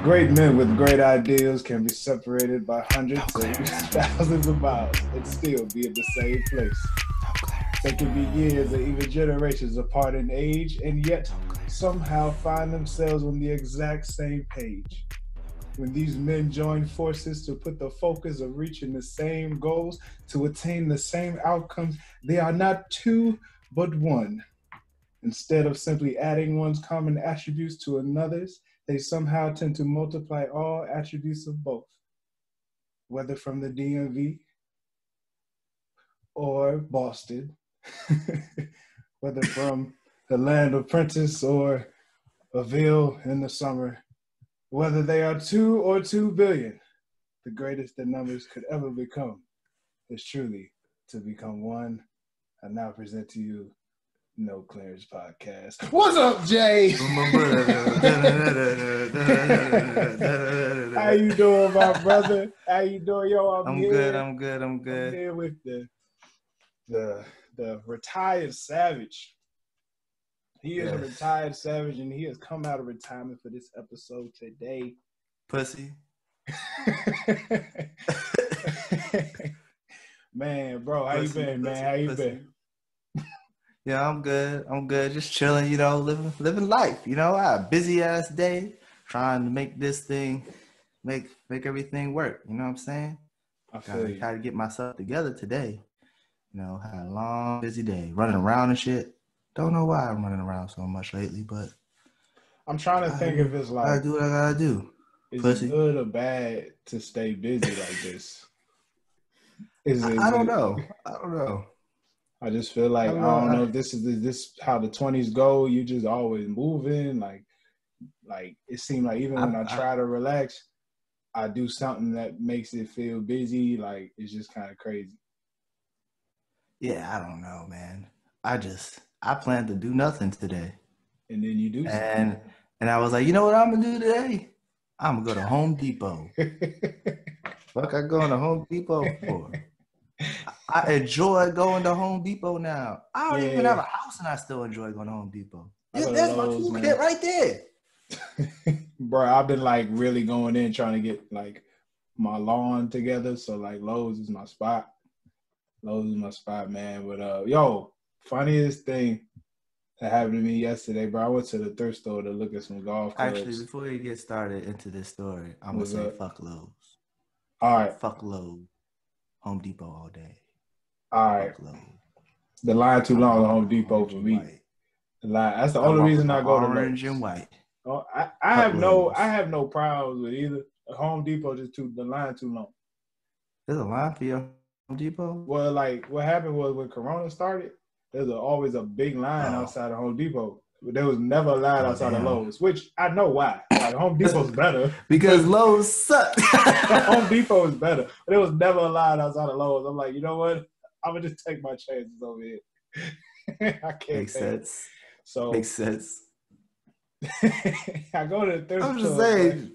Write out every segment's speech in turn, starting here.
Great men with great ideals can be separated by hundreds or thousands of miles and still be in the same place. They can be years or even generations apart in age and yet somehow find themselves on the exact same page. When these men join forces to put the focus of reaching the same goals, to attain the same outcomes, they are not two, but one. Instead of simply adding one's common attributes to another's, they somehow tend to multiply all attributes of both. Whether from the DMV or Boston, whether from the land of Prentice or a Ville in the summer, whether they are 2 or 2 billion, the greatest that numbers could ever become is truly to become one. I now present to you No Clearance Podcast. What's up, Jay? How you doing, my brother? How you doing, yo? I'm good. I'm here with the retired savage. He is a retired savage, and he has come out of retirement for this episode today. Pussy. Man, bro, how you been, man? How you been? Yeah, I'm good. Just chilling, living life. I had a busy ass day trying to make this thing, make everything work. You know what I'm saying? I feel you. Had to get myself together today. Had a long, busy day, running around and shit. Don't know why I'm running around so much lately, but I'm trying to think if it's like I do what I gotta do. Is Pussy. it good or bad to stay busy like this? I don't know. I just feel like I don't know if this is how the 20s go. You just always moving. Like it seemed like even when I try to relax, I do something that makes it feel busy. Like it's just kind of crazy. Yeah, I don't know, man. I plan to do nothing today. And then you do something. And I was like, you know what I'm gonna do today? I'm gonna go to Home Depot. Fuck, I going to Home Depot for? I enjoy going to Home Depot now. I don't even have a house, and I still enjoy going to Home Depot. That's my toolkit right there. Bro, I've been like really going in trying to get like my lawn together. So like Lowe's is my spot. Man. But yo, funniest thing that happened to me yesterday, bro. I went to the thrift store to look at some golf clubs. Actually, before you get started into this story, I'm gonna say fuck Lowe's. All right. Fuck Lowe's. Home Depot all day. All right. The line too long at Home Depot for me. The line. That's the only reason I go to Lowe's. Orange and white. Oh, I have no problems with either. Home Depot the line too long. There's a line for your Home Depot? Well, like what happened was when Corona started, there's always a big line outside of Home Depot. There was never a line outside of Lowe's, which I know why. Like Home Depot's better. Because Lowe's sucked. Home Depot is better. But there was never a line outside of Lowe's. I'm like, you know what? I'm going to just take my chances over here. I can't. Makes sense. So makes sense. I go to the thrift store. I'm just saying.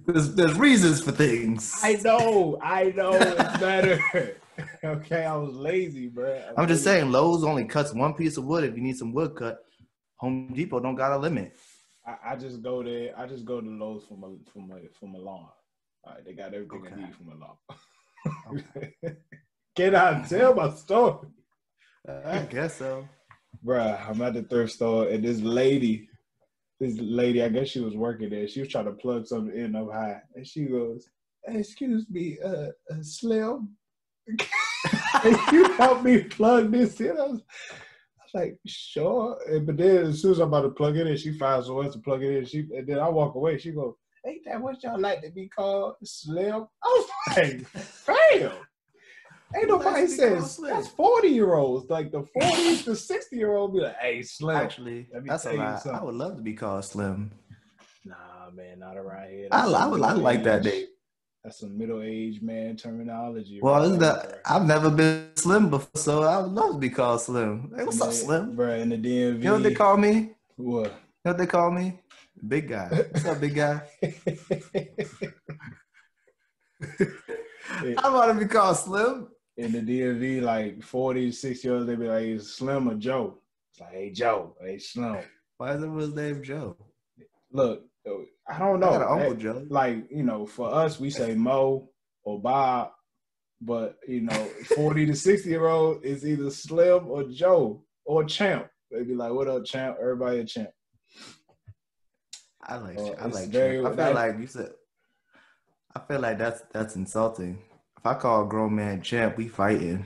There's reasons for things. I know. It's better. Okay, I was lazy, bro. I'm just saying, Lowe's only cuts one piece of wood if you need some wood cut. Home Depot don't got a limit. I just go there. I just go to Lowe's for my lawn. All right, they got everything I need for my lawn. Okay. Get out and tell my story. I guess so. Bruh, I'm at the thrift store, and this lady, I guess she was working there. She was trying to plug something in up high, and she goes, "Excuse me, Slim, can you help me plug this in?" I was like, "Sure." But then as soon as I'm about to plug it in, she finds someone else to plug it in. And then I walk away. She goes, "Ain't that what y'all like to be called, Slim?" I was like, "Damn." Ain't nobody says that's 40-year-olds. Like the 40s to 60-year-olds be like, "Hey, Slim." Actually, that's a lie. I would love to be called Slim. Nah, man, not around here. I like that name. That's some middle-aged man terminology. Well, I've never been Slim before, so I would love to be called Slim. Hey, what's up, Slim? Bro, in the DMV. You know what they call me? What? You know what they call me? Big guy. What's up, big guy? I want to be called Slim. In the DMV, like 40, 60-year-olds, they be like, "Is Slim or Joe?" It's like, "Hey, Joe. Hey, Slim." Why is everyone's name Joe? Look, I don't I got an know. Uncle Joe. Like, for us, we say Mo or Bob, but 40 to 60-year-old is either Slim or Joe or Champ. They be like, "What up, Champ?" Everybody a Champ. I like It's Champ. very I feel like you said. I feel like that's insulting. If I call a grown man Champ, we fighting.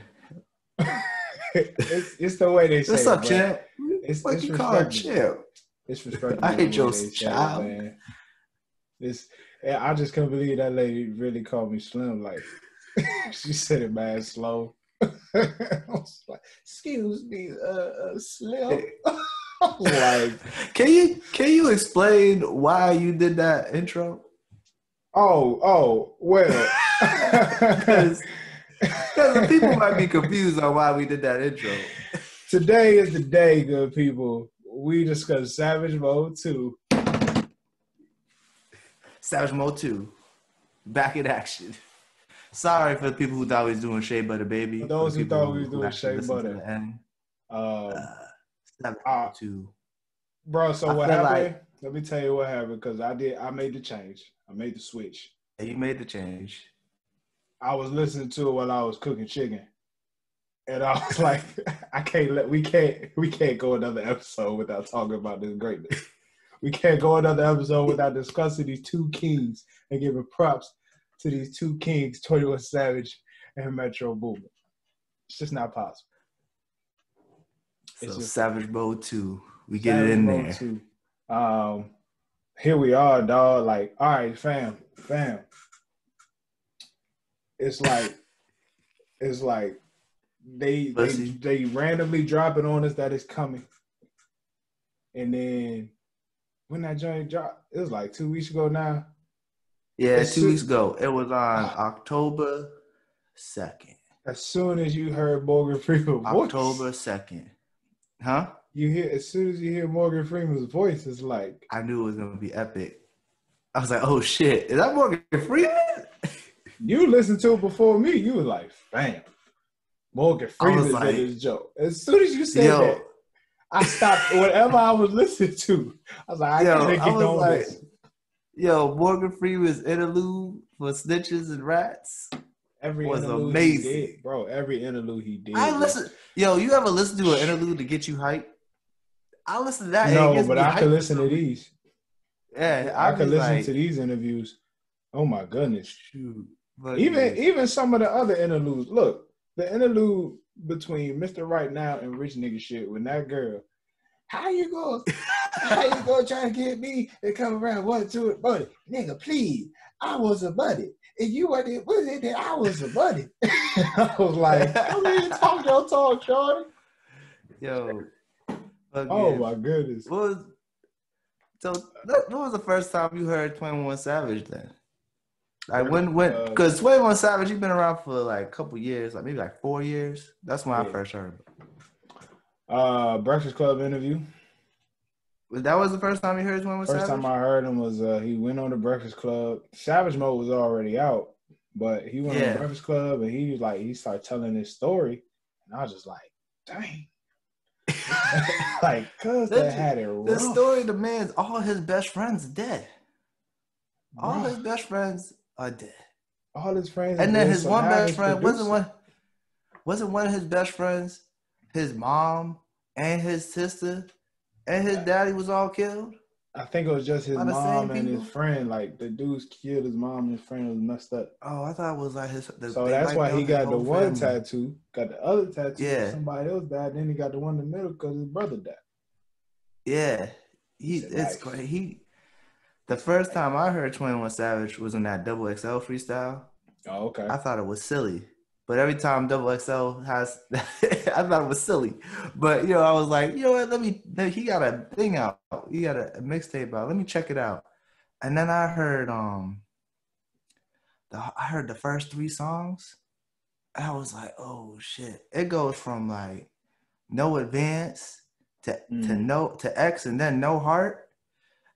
it's the way they say What's it, up, bro. Champ? It's What you call it, respectable. Champ? It's respectable I the ain't way your they say child. it, man. I just couldn't believe that lady really called me Slim. Like, she said it mad slow. I was like, "Excuse me, Slim." I was like, can you explain why you did that intro? Oh, well, Because the people might be confused on why we did that intro. Today is the day, good people. We discuss Savage Mode 2. Savage Mode 2. Back in action. Sorry for the people who thought we was doing Shea Butter Baby. For those who thought we was doing actually Shea listened Butter. to the end. Savage Mode 2. Bro, so what happened? Let me tell you what happened, because I made the change. I made the switch. You made the change. I was listening to it while I was cooking chicken. And I was like, we can't go another episode without talking about this greatness. We can't go another episode without discussing these two kings and giving props to these two kings, 21 Savage and Metro Boomin. It's just not possible. So Savage Mode 2. We get it in there. 2. Here we are, dog. Like, all right, fam. It's like they randomly drop it on us that it's coming. And then when that joint dropped, it was like 2 weeks ago now. Yeah, 2 weeks ago. It was on October 2nd. As soon as you heard Morgan Freeman's voice. October 2nd. Huh? As soon as you hear Morgan Freeman's voice, it's like, I knew it was gonna be epic. I was like, oh shit, is that Morgan Freeman? You listened to it before me. You were like, bam. Morgan Freeman's in this joke. As soon as you said that, I stopped whatever I was listening to. I was like, I gotta get on this. Morgan Freeman's interlude for Snitches and Rats was amazing. He did, bro. Every interlude he did. You ever listen to an interlude to get you hyped? I listen to that. No, but I can listen to these. Yeah, I can listen to these interviews. Oh my goodness. Shoot. Even some of the other interludes. Look, the interlude between Mr. Right Now and Rich Nigga shit with that girl. How you gonna try to get me to come around 1, 2, buddy? Nigga, please. I was a buddy. If you wasn't, was it that I was a buddy? I was like, I mean, talk your talk, shorty. Yo. Oh my goodness. What was the first time you heard 21 Savage then? Like because 21 Savage, you've been around for like a couple years, like maybe like 4 years. That's when I first heard him. Breakfast Club interview. That was the first time you heard 21 Savage? First time I heard him was he went on the Breakfast Club. Savage Mode was already out, but he went on the Breakfast Club and he started telling his story, and I was just like, dang. Like, cuz that had it rough. The story demands all his best friends are dead. All his best friends are dead. All his friends and then his one best friend wasn't one of his best friends his mom and his sister and his daddy was all killed? I think it was just his mom and his friend. Like, the dudes killed his mom and his friend was messed up. Oh, I thought it was like so that's why he got the one tattoo, got the other tattoo. Yeah. Somebody else died. Then he got the one in the middle because his brother died. Yeah. It's great. The first time I heard 21 Savage was in that Double XL freestyle. Oh, okay. I thought it was silly. But every time Double XL has, I thought it was silly. But, I was like, you know what, he got a thing out. He got a mixtape out. Let me check it out. And then I heard the first 3 songs. I was like, oh, shit. It goes from, like, No Advance to X and then No Heart.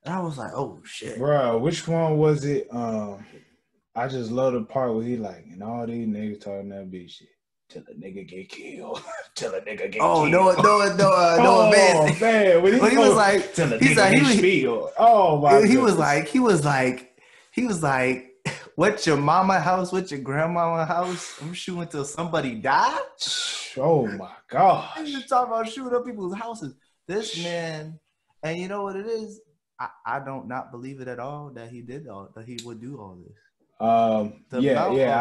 And I was like, oh, shit. Bro, which one was it? I just love the part where he like, and all these niggas talking that bitch shit. till a nigga get killed. Till a nigga get killed. Oh, man. When he was like, till a nigga get spilled. Oh, my God. He was like, what your mama house, what your grandmama house? I'm shooting till somebody die? Oh, my God. He was talking about shooting up people's houses. This man, and you know what it is? I don't not believe it at all that he would do all this. I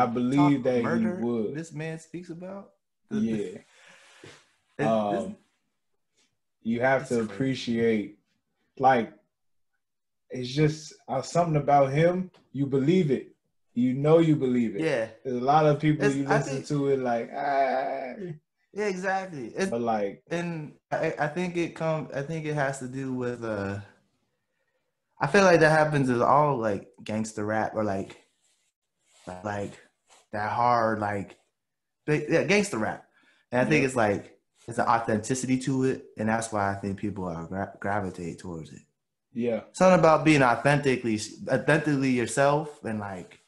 believe that murder he would. This man speaks about. You have to appreciate, like, it's just something about him. You believe it. You know you believe it. Yeah. There's a lot of people you listen to it like, Yeah, exactly. But like, and I think it has to do with I feel like that happens is all like gangster rap or like that hard gangster rap. And I think it's like it's an authenticity to it, and that's why I think people are gravitate towards it. Yeah, something about being authentically yourself and like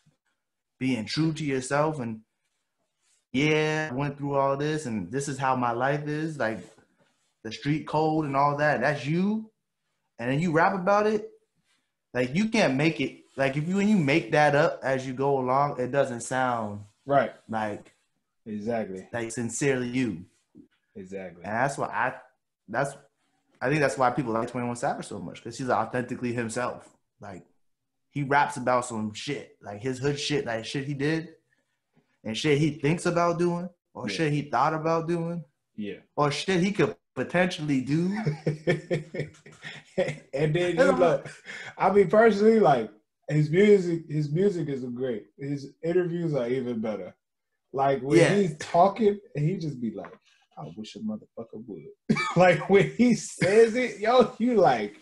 being true to yourself. And I went through all this, and this is how my life is, like the street code and all that. That's you, and then you rap about it. Like you can't make it. Like when you make that up as you go along, it doesn't sound right. Like exactly. Like sincerely you. Exactly. And that's why I think that's why people like 21 Savage so much, because he's authentically himself. Like he raps about some shit, like his hood shit, like shit he did, and shit he thinks about doing, or shit he thought about doing, or shit he could potentially do. And then I mean, personally, like his music is great. His interviews are even better. Like when he's talking, and he just be like, I wish a motherfucker would. Like when he says it, you like,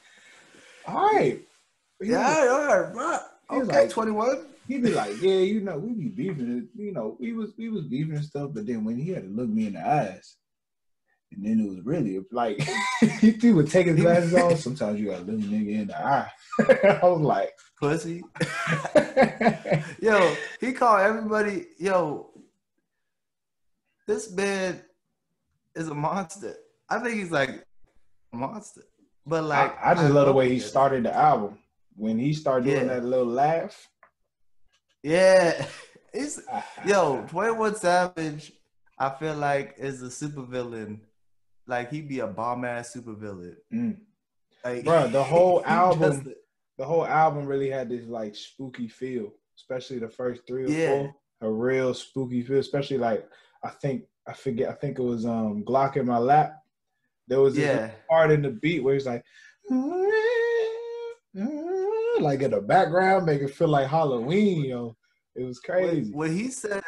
all right. All right, bro. Okay, like, 21. He'd be like, we be beefing. We was beefing and stuff, but then when he had to look me in the eyes, and then it was really like he would take his glasses off. Sometimes you gotta look a nigga in the eye. I was like, pussy. Yo, he called everybody. Yo, this man is a monster. I think he's like a monster. But like, I just love the way he started the album. When he started doing that little laugh. Yeah. 21 Savage, I feel like is a supervillain. Like he'd be a bomb ass supervillain. Like, bro, the whole album really had this like spooky feel, especially the first 3 or 4. A real spooky feel, especially like I think it was Glock in My Lap. There was this part in the beat where he's like in the background, make it feel like Halloween, yo. It was crazy. When he said,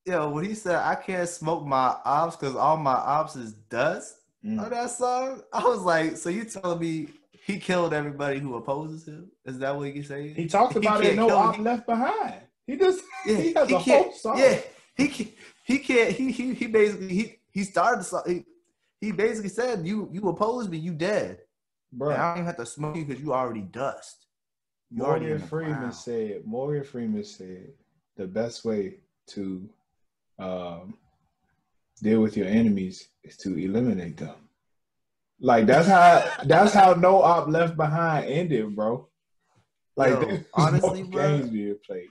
I can't smoke my ops because all my ops is dust on that song, I was like, so you telling me he killed everybody who opposes him? Is that what you saying? He talked about it, no op left behind. He just he has a whole song. Yeah, he can't. He basically he started the song. He basically said, you oppose me, you dead. Bro, I don't even have to smoke you because you already dust. Morgan Freeman said the best way to deal with your enemies is to eliminate them. Like that's how No Op Left Behind ended, bro. Like honestly, bro, games being played.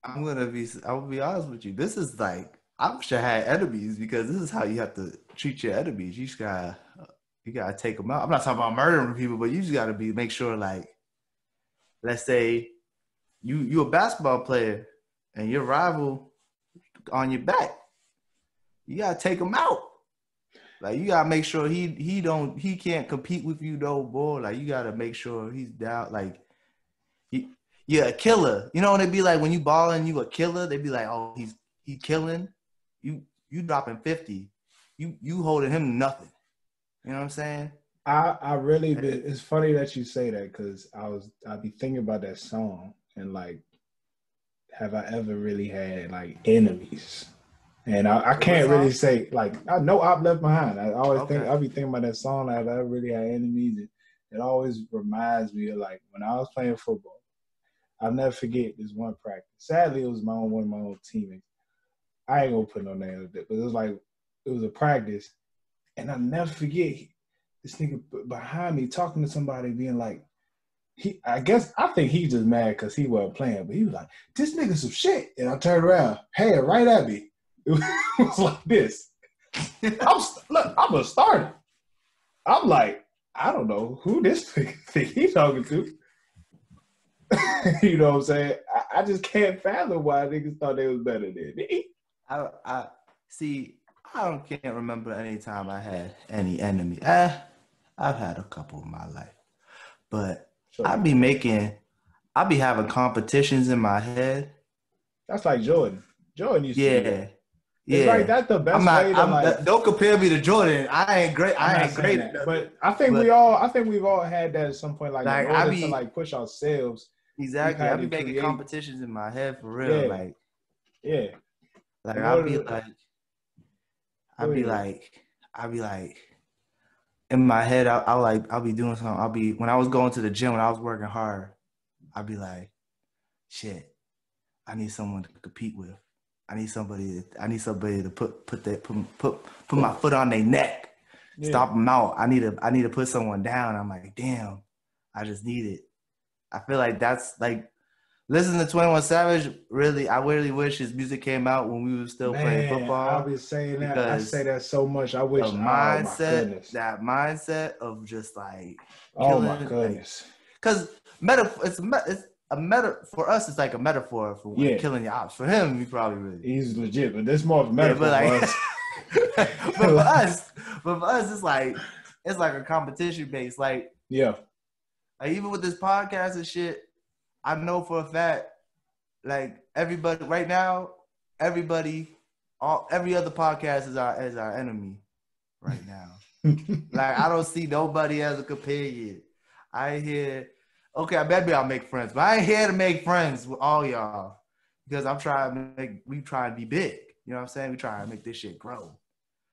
I will be honest with you. This is like, I wish I had enemies, because this is how you have to treat your enemies. You just gotta take them out. I'm not talking about murdering people, but you just gotta make sure, like, let's say you a basketball player and your rival on your back. You gotta take him out. Like you gotta make sure he can't compete with you no more. Like you gotta make sure he's down. Like you're a killer. You know what it'd be like when you balling, you a killer. They'd be like, oh, he killing. You dropping 50. You holding him nothing. You know what I'm saying? I really did. It's funny that you say that, because I'd be thinking about that song and like, have I ever really had like enemies? And I can't really say like, I know Op Left Behind. I always I'll be thinking about that song. Have I ever really had enemies? And it always reminds me of like when I was playing football. I'll never forget this one practice. Sadly, it was one of my own teammates. I ain't gonna put no name with it, but it was a practice, and I'll never forget this nigga behind me talking to somebody, being like, I think he's just mad because he wasn't playing, but he was like, "This nigga some shit," and I turned around, hand right at me. It was like this. I'm a starter. I'm like, I don't know who this nigga think he's talking to. You know what I'm saying? I just can't fathom why niggas thought they was better than me. I see. Can't remember any time I had any enemy. I've had a couple in my life, but Sure. I be having competitions in my head. That's like Jordan. Jordan used to do that. It's like that's the best way to don't compare me to Jordan. I ain't great. But I think we've all had that at some point. Like in order to like push ourselves. Exactly. I be making competitions in my head for real. I'll be like in my head, I'll be doing something. When I was going to the gym, when I was working hard, I'll be like, shit, I need someone to compete with. I need somebody to put my foot on their neck, stop them out. I need to put someone down. I'm like, damn, I just need it. I feel like that's like listening to 21 Savage. I really wish his music came out when we were still playing football. I'll be saying that. I say that so much. I wish. That mindset of just like. Oh my goodness. Because it's a metaphor for us. It's like a metaphor for killing your ops. For him, he's legit, but this more of a metaphor for us. but for us, it's like a competition based. Like even with this podcast and shit, I know for a fact, like everybody right now, every other podcast is our enemy right now. Like I don't see nobody as a companion. I hear. Okay, maybe I'll make friends, but I ain't here to make friends with all y'all because we try to be big. You know what I'm saying? We try to make this shit grow.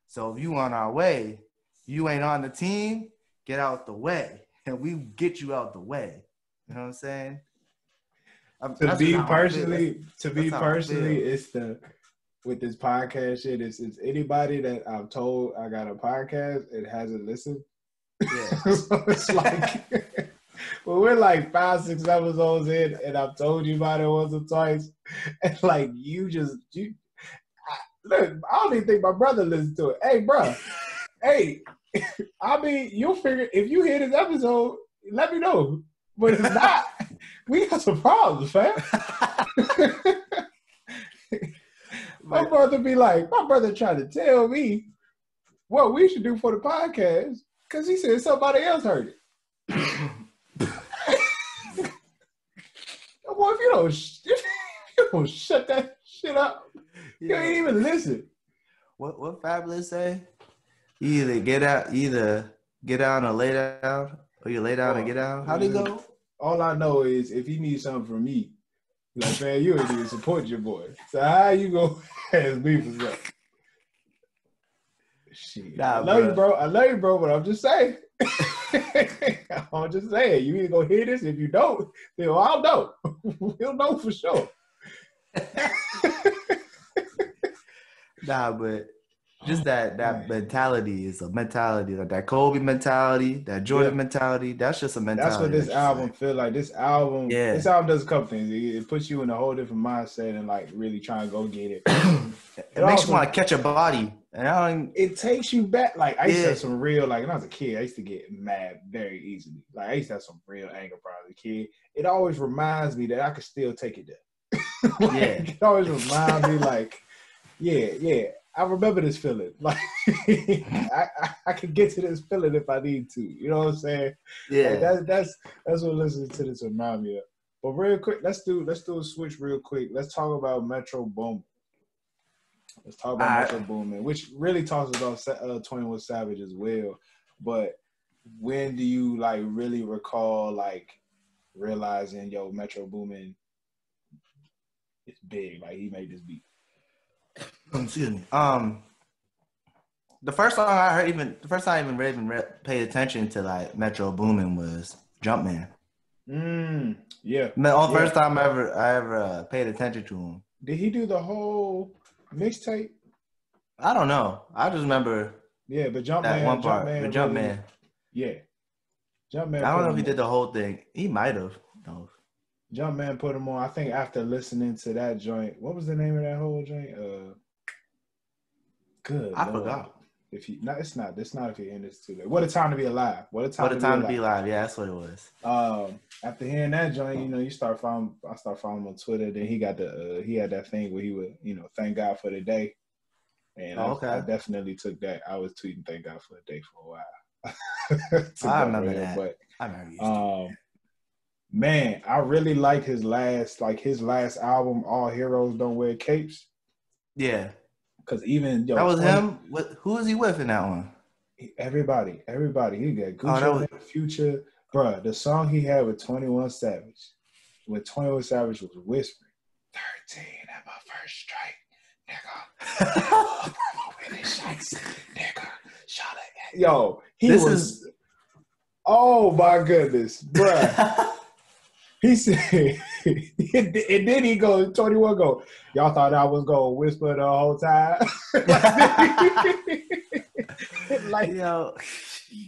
So if you on our way, you ain't on the team, get out the way. And we get you out the way. You know what I'm saying? To be personally, it's with this podcast shit, it's anybody that I've told I got a podcast and hasn't listened. Yeah. So it's like well, we're like 5-6 episodes in, and I've told you about it once or twice, and like look, I don't even think my brother listens to it. Hey, bro, I mean, you'll figure if you hear this episode, let me know. But if not, we got some problems, fam. My brother tried to tell me what we should do for the podcast because he said somebody else heard it. Boy, if you don't shut that shit up, you ain't even listen. What Fabulous say? You either get down or lay down, or you lay down and get down. How'd it go? All I know is if he needs something from me, like, man, you ain't even support your boy. So how you gonna ask me for something? Shit. I love you, bro, but I'm just saying. I'm just saying, you either gonna hear this. If you don't, then I'll know. He'll know for sure. But just that mentality is a mentality, like that Kobe mentality, that Jordan mentality. That's just a mentality. That's what this album feel like. This album does a couple things. It puts you in a whole different mindset and like really trying to go get it. It makes you want to catch a body. And it takes you back. Like I used to have some real, like when I was a kid, I used to get mad very easily. Like I used to have some real anger problems as a kid. It always reminds me that I could still take it there. It always reminds me like, I remember this feeling. Like I can get to this feeling if I need to. You know what I'm saying? Yeah. Like that's what listening to this remind me of. But real quick, let's do a switch real quick. Let's talk about Metro Boomin. Let's talk about Metro Boomin, which really talks about 21 Savage as well. But when do you like really recall like realizing Metro Boomin is big? Like he made this beat. Excuse me. The first time I even paid attention to like Metro Boomin was Jumpman. Yeah. First time I ever paid attention to him. Did he do the whole mixtape? I don't know. I just remember Yeah, but that one part. Jumpman But really, Jumpman. yeah. Jumpman I put don't know if him he on. did the whole thing. He might have. No. Jumpman put him on. I think after listening to that joint, what was the name of that whole joint? Good I Lord. forgot. If you no, it's not. It's not if you end this too late. What a time to be alive. What a time, What a time to be alive. Yeah, that's what it was. After hearing that joint, you know, I start following him on Twitter. Then he got he had that thing where he would, you know, thank God for the day. And I definitely took that. I was tweeting thank God for the day for a while. I remember that. But I remember man, I really like his last album, All Heroes Don't Wear Capes. Yeah. Because even that was him. Who was he with in that one? Everybody. He got Gucci, Future, bruh. The song he had with 21 Savage, when 21 Savage was whispering, 13 at my first strike, nigga. Yo, oh my goodness, bruh. He said, and then he goes, 21 go, y'all thought I was going to whisper the whole time? like, yo,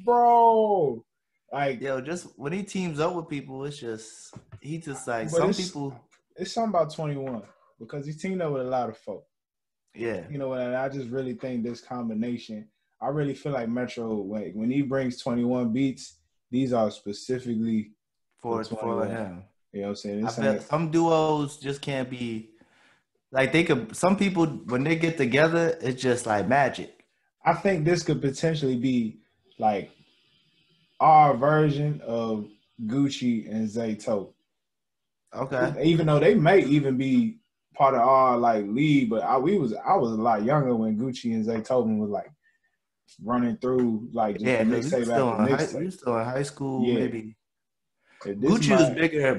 bro. Like, yo, just when he teams up with people, it's just, he just like, some people. It's something about 21 because he's teamed up with a lot of folk. Yeah. You know, and I just really think this combination, I really feel like Metro, when he brings 21 beats, these are specifically for him. You know what I'm saying? I bet some duos just can't be like some people when they get together, it's just like magic. I think this could potentially be like our version of Gucci and Zayto. Okay. Even though they may even be part of our like league, but I was a lot younger when Gucci and Zaytoven was like running through like just mixtape after mixtape. We were still in high school, maybe. Gucci was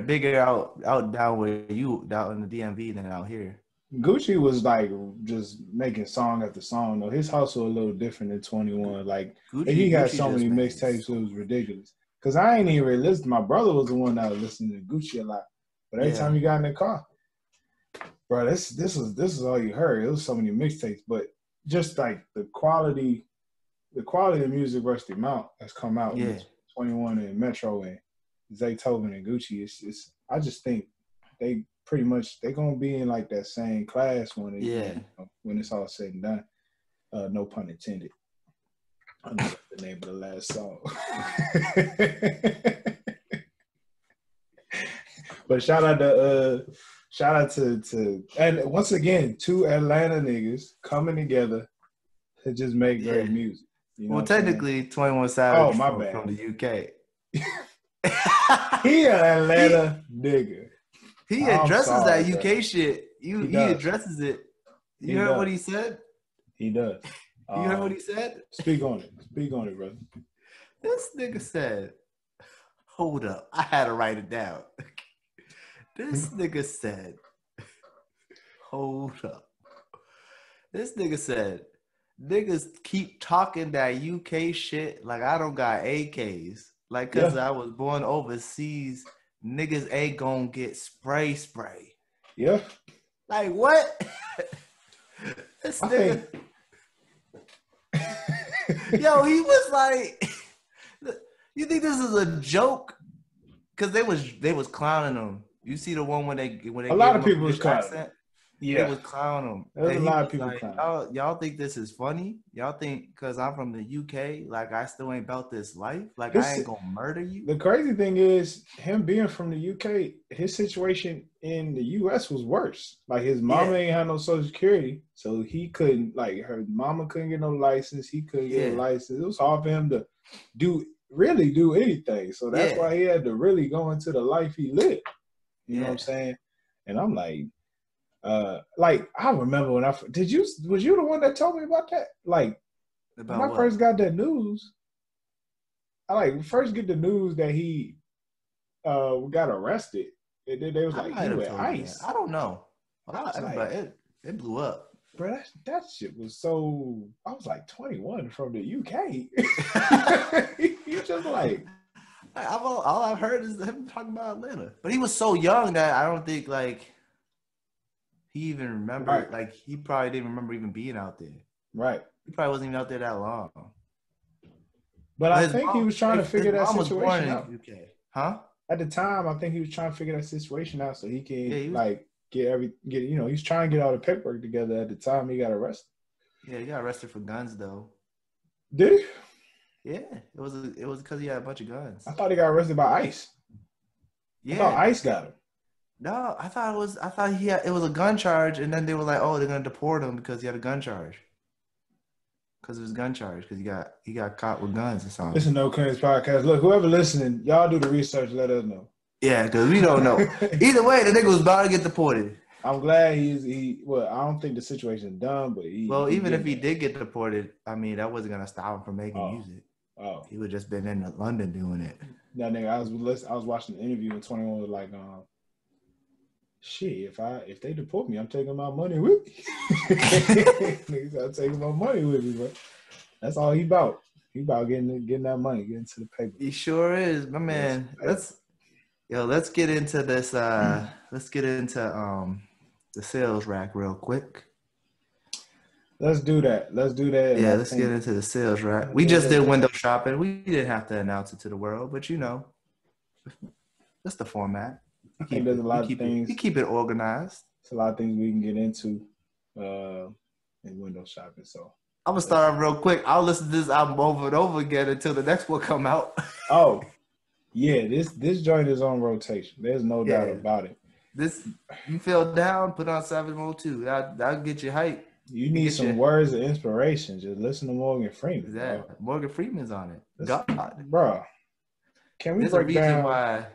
bigger out down where you down in the DMV than out here. Gucci was like just making song after song. Though his hustle a little different than 21. Like he had so many mixtapes, it was ridiculous. Cause I ain't even really listen. My brother was the one that was listening to Gucci a lot. But every time you got in the car, bro, this is all you heard. It was so many mixtapes, but just like the quality of music versus the amount that's come out with 21 and Metro and Zaytoven and Gucci, it's I just think they pretty much they're gonna be in like that same class when it's all said and done. No pun intended. I know the name of the last song. But shout out to and once again, two Atlanta niggas coming together to just make great music. You know well, technically, 21 Savage from the UK. He an Atlanta nigga. He addresses that UK shit. He addresses it. You heard what he said? He does. You heard what he said? Speak on it. Speak on it, brother. This nigga said, hold up. I had to write it down. This nigga said, hold up. This nigga said, niggas keep talking that UK shit like I don't got AKs. Like, because I was born overseas, niggas ain't gonna get spray. Yeah. Like, what? This nigga. Yo, he was like, you think this is a joke? Because they was clowning him. You see the one when they a lot of people was clowning. Yeah, they was clowning him. There's a lot of people clowning. Y'all think this is funny? Y'all think because I'm from the UK, like I still ain't about this life? Like I ain't gonna murder you? The crazy thing is, him being from the UK, his situation in the US was worse. Like his mama ain't had no Social Security, so he couldn't. Like her mama couldn't get no license. He couldn't get a license. It was hard for him to do anything. So that's why he had to really go into the life he lived. You know what I'm saying? And I'm like I remember when was you the one that told me about that? Like when I first got that news, I first get the news that he got arrested. And then they was like, he went ICE. I don't know. It blew up. Bro, that shit was so. I was like 21 from the UK. You just like. All I've heard is him talking about Atlanta. But he was so young that I don't think like. he even remembered. Right. Like he probably didn't remember even being out there. Right. He probably wasn't even out there that long. But I think he was trying to figure that mom was born situation in out. UK. Huh? At the time, I think he was trying to figure that situation out so he can he was, like he's trying to get all the paperwork together. At the time he got arrested. Yeah, he got arrested for guns though. Did he? Yeah, it was because he had a bunch of guns. I thought he got arrested by ICE. Yeah, I thought ICE got him. No, I thought it was a gun charge, and then they were like, oh, they're gonna deport him because he had a gun charge. Because it was a gun charge, because he got caught with guns or something. Listen to No Clearance Podcast. Look, whoever listening, y'all do the research. Let us know. Yeah, because we don't know. Either way, the nigga was about to get deported. I'm glad well, I don't think the situation's done, but even if he did get deported, I mean, that wasn't gonna stop him from making music. Oh, he would just been in London doing it. That nigga, I was watching the interview and 21 was like, shit, if they deport me, I'm taking my money with me. Niggas, I'm taking my money with me, bro. That's all he about. He about getting that money, getting to the paper. He sure is, my man. Let's get into this. Let's get into the sales rack real quick. Let's do that. Yeah, let's get into the sales rack. We just did window shopping. We didn't have to announce it to the world, but that's the format. I think there's a lot of things. We keep it organized. There's a lot of things we can get into in window shopping. So I'm gonna start off real quick. I'll listen to this album over and over again until the next one come out. Oh, yeah, this joint is on rotation. There's no doubt about it. You feel down, put on 702. That'll get you hype. You need some words of inspiration. Just listen to Morgan Freeman. Exactly. Morgan Freeman's on it. God, bro. Can we There's break a reason down why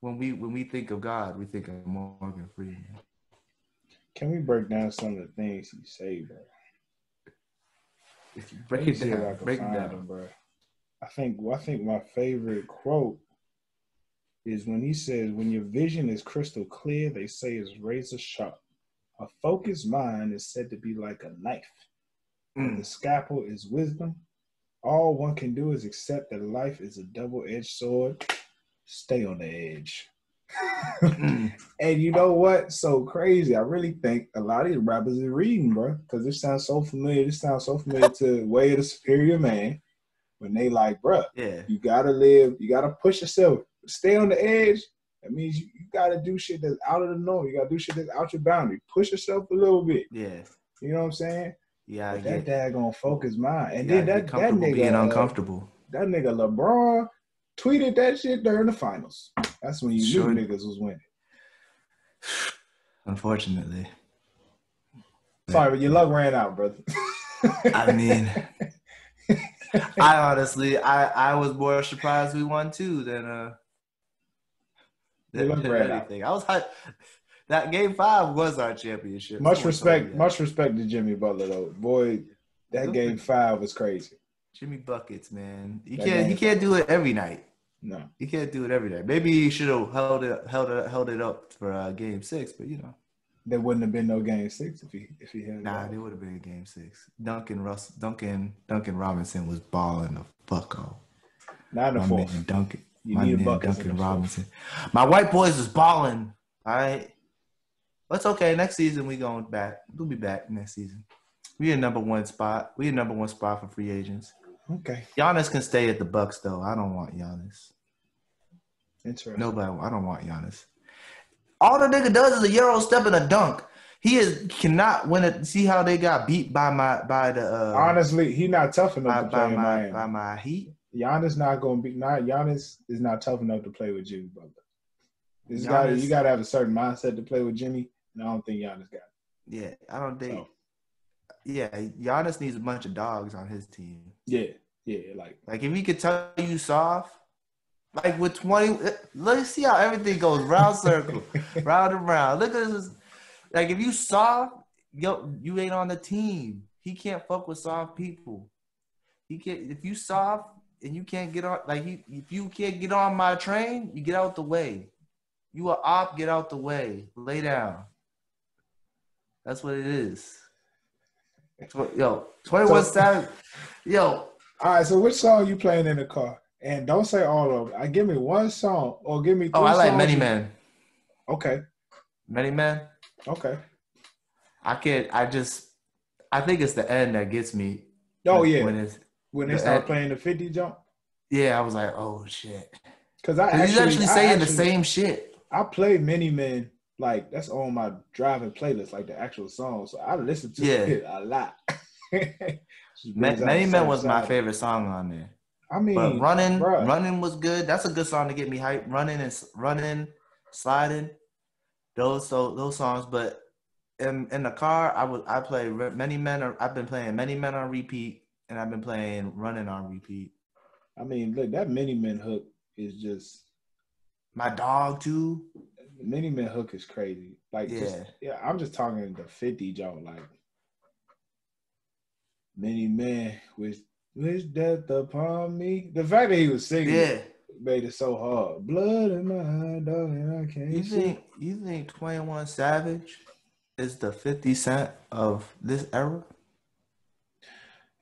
when we think of God, we think of Morgan Freeman. Can we break down some of the things he say, bro? Break it down, bro. I think my favorite quote is when he says, "When your vision is crystal clear, they say it's razor sharp. A focused mind is said to be like a knife. When the scalpel is wisdom, all one can do is accept that life is a double-edged sword. Stay on the edge." And you know what? So crazy. I really think a lot of these rappers are reading, bro, because this sounds so familiar. This sounds so familiar to Way of the Superior Man. When they like, bro, you gotta live, you gotta push yourself, stay on the edge. That means you gotta do shit that's out of the norm. You gotta do shit that's out your boundary. Push yourself a little bit. Yeah. You know what I'm saying? Yeah. That daggone focus mind. And then that nigga being uncomfortable. That nigga LeBron tweeted that shit during the finals. That's when you knew niggas was winning. Unfortunately. Sorry, but your luck ran out, brother. I mean, I honestly was more surprised we won too than anything. I was hyped. That game 5 was our championship. Much respect to Jimmy Butler though. Boy, that game 5 was crazy. Jimmy buckets, man. He can't do it every night. No, he can't do it every night. Maybe he should have held it up for game 6, but there wouldn't have been no game 6 if he had. Nah, there would have been a game 6. Duncan Robinson was balling the fuck out. Not in the fourth. Duncan Robinson. My white boys is balling. All right, that's okay. Next season we going back. We'll be back next season. We in number 1 spot. We in number 1 spot for free agents. Okay. Giannis can stay at the Bucks though. I don't want Giannis. Interesting. I don't want Giannis. All the nigga does is a Euro step and a dunk. Cannot win it. See how they got beat by the. Honestly, he not tough enough to play in Miami. By my Heat. Giannis Giannis is not tough enough to play with Jimmy Butler. You got to have a certain mindset to play with Jimmy, and I don't think Giannis got it. Yeah, I don't think. So. Yeah, Giannis needs a bunch of dogs on his team. Yeah, like if he could tell you soft, like with 20. Let's see how everything goes round circle, round and round. Look at this. Like if you soft, you ain't on the team. He can't fuck with soft people. He can't. If you soft and you can't get on, if you can't get on my train, you get out the way. You are op, get out the way. Lay down. That's what it is. 21 Savage. All right, so which song you playing in the car? And don't say all of them. Give me one song or give me 3 songs. I like Many Men. Okay. Many Men? Okay. I can't. I think it's the end that gets me. Oh yeah, when it's when they the start end. playing the 50 jump. Yeah, I was like, oh shit, Because because he's actually saying the same shit. I play Many Men, like that's on my driving playlist, like the actual song. So I listen to it a lot. Many Men was my favorite song on there. I mean, but running was good. That's a good song to get me hyped. Running, sliding, those songs. But in the car, I play Many Men. I've been playing Many Men on repeat, and I've been playing Running on repeat. I mean, look, that Many Men hook is just my dog too. Many Men hook is crazy. Like, I'm just talking the 50 joint. Like, Many Men wish death upon me. The fact that he was singing made it so hard. Blood in my eye, darling, I can't see. You think 21 Savage is the 50 Cent of this era?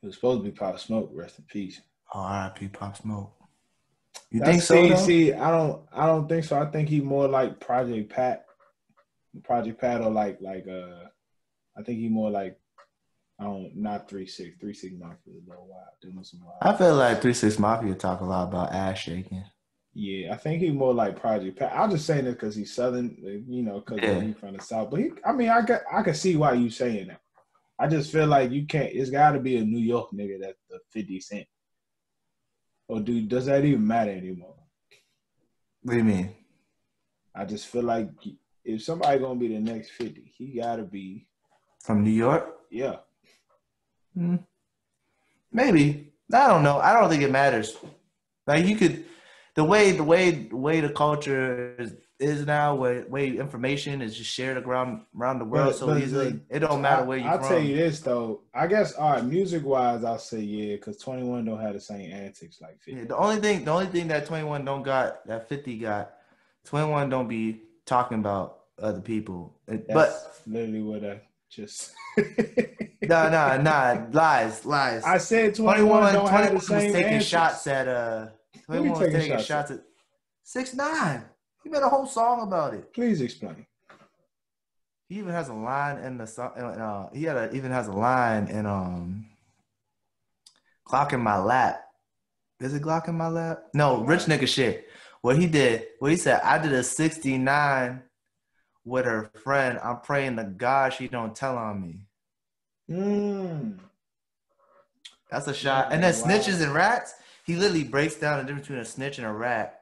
It was supposed to be Pop Smoke. Rest in peace. Oh, R.I.P. Pop Smoke. You think so? See, I don't think so. I think he more like Project Pat, or like I think he more like not 3-6. 3-6 Mafia is a little wild. I feel like 3-6 Mafia talk a lot about ass shaking. Yeah, I think he more like Project Pat. I'm just saying this because he's Southern, because he's from the South. But I can see why you saying that. I just feel like you can't. It's got to be a New York nigga that's the 50 Cent. Or does that even matter anymore? What do you mean? I just feel like if somebody gonna be the next 50, he gotta be from New York. Yeah. Maybe. I don't know. I don't think it matters. Like you could, the way the culture is now, way information is just shared around the world so easily. It don't matter where you're from. I'll tell you this though. I guess music wise, I'll say yeah, because 21 don't have the same antics like 50. Yeah, the only thing that 21 don't got that 50 got, 21 don't be talking about other people. That's literally what I just. Nah, lies. I said 21 don't have the same was taking antics. shots at 21 was taking shots at 6ix9ine. He made a whole song about it. Please explain. He even has a line in the song. Even has a line in "Glock in My Lap." Is it "Glock in My Lap"? No, Rich Nigga Shit. What he said, I did a 69 with her friend. I'm praying to God she don't tell on me. That's a shot. And then snitches and rats. He literally breaks down the difference between a snitch and a rat.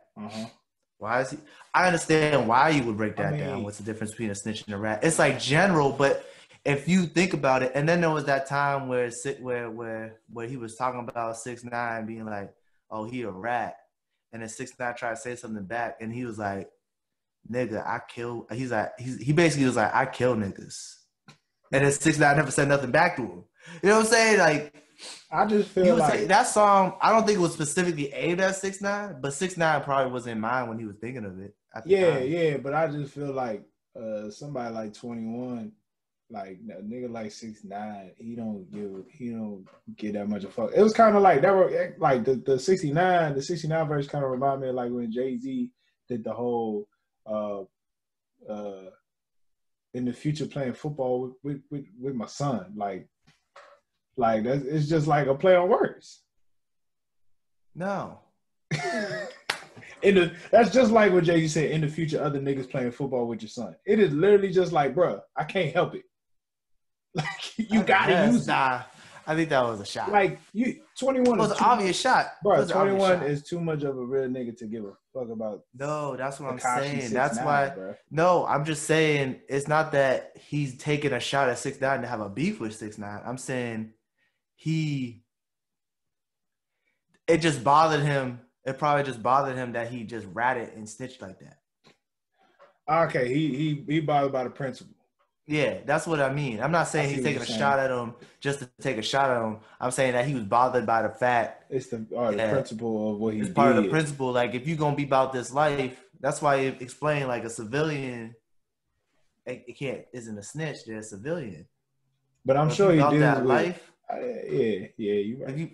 Why is he? I understand why you would break that down. What's the difference between a snitch and a rat? It's like general, but if you think about it, and then there was that time where he was talking about 6ix9ine being like, "Oh, he a rat," and then 6ix9ine tried to say something back, and he was like, "Nigga, I kill." He basically was like, "I kill niggas," and then 6ix9ine never said nothing back to him. You know what I'm saying? Like. I just feel like that song. I don't think it was specifically aimed at 6ix9ine, but 6ix9ine probably was in mind when he was thinking of it. Yeah, but I just feel like somebody like 21, like a nigga like 6ix9ine, he don't give that much a fuck. It was kind of like that. Were like the 69 verse kind of remind me of like when Jay-Z did the whole in the future playing football with my son, like that, it's just like a play on words. No. That's just like what Jay-Z said, in the future, other niggas playing football with your son. It is literally just like, bro, I can't help it. Like, you gotta use it. Nah, I think that was a shot. Like, 21 was an obvious shot. Bro, 21 is too much of a real nigga to give a fuck about. No, that's what I'm saying. That's why. Bro. No, I'm just saying it's not that he's taking a shot at 6ix9ine to have a beef with 6ix9ine. I'm saying it just bothered him. It probably just bothered him that he just ratted and snitched like that. Okay, he bothered by the principle. Yeah, that's what I mean. I'm not saying he's taking a shot at him just to take a shot at him. I'm saying that he was bothered by the fact it's the principle of what he did. It's part of the principle. Like, if you're gonna be about this life, that's why it explained like a civilian. It isn't a snitch. They're a civilian. But I'm sure he did that life. Yeah, you right.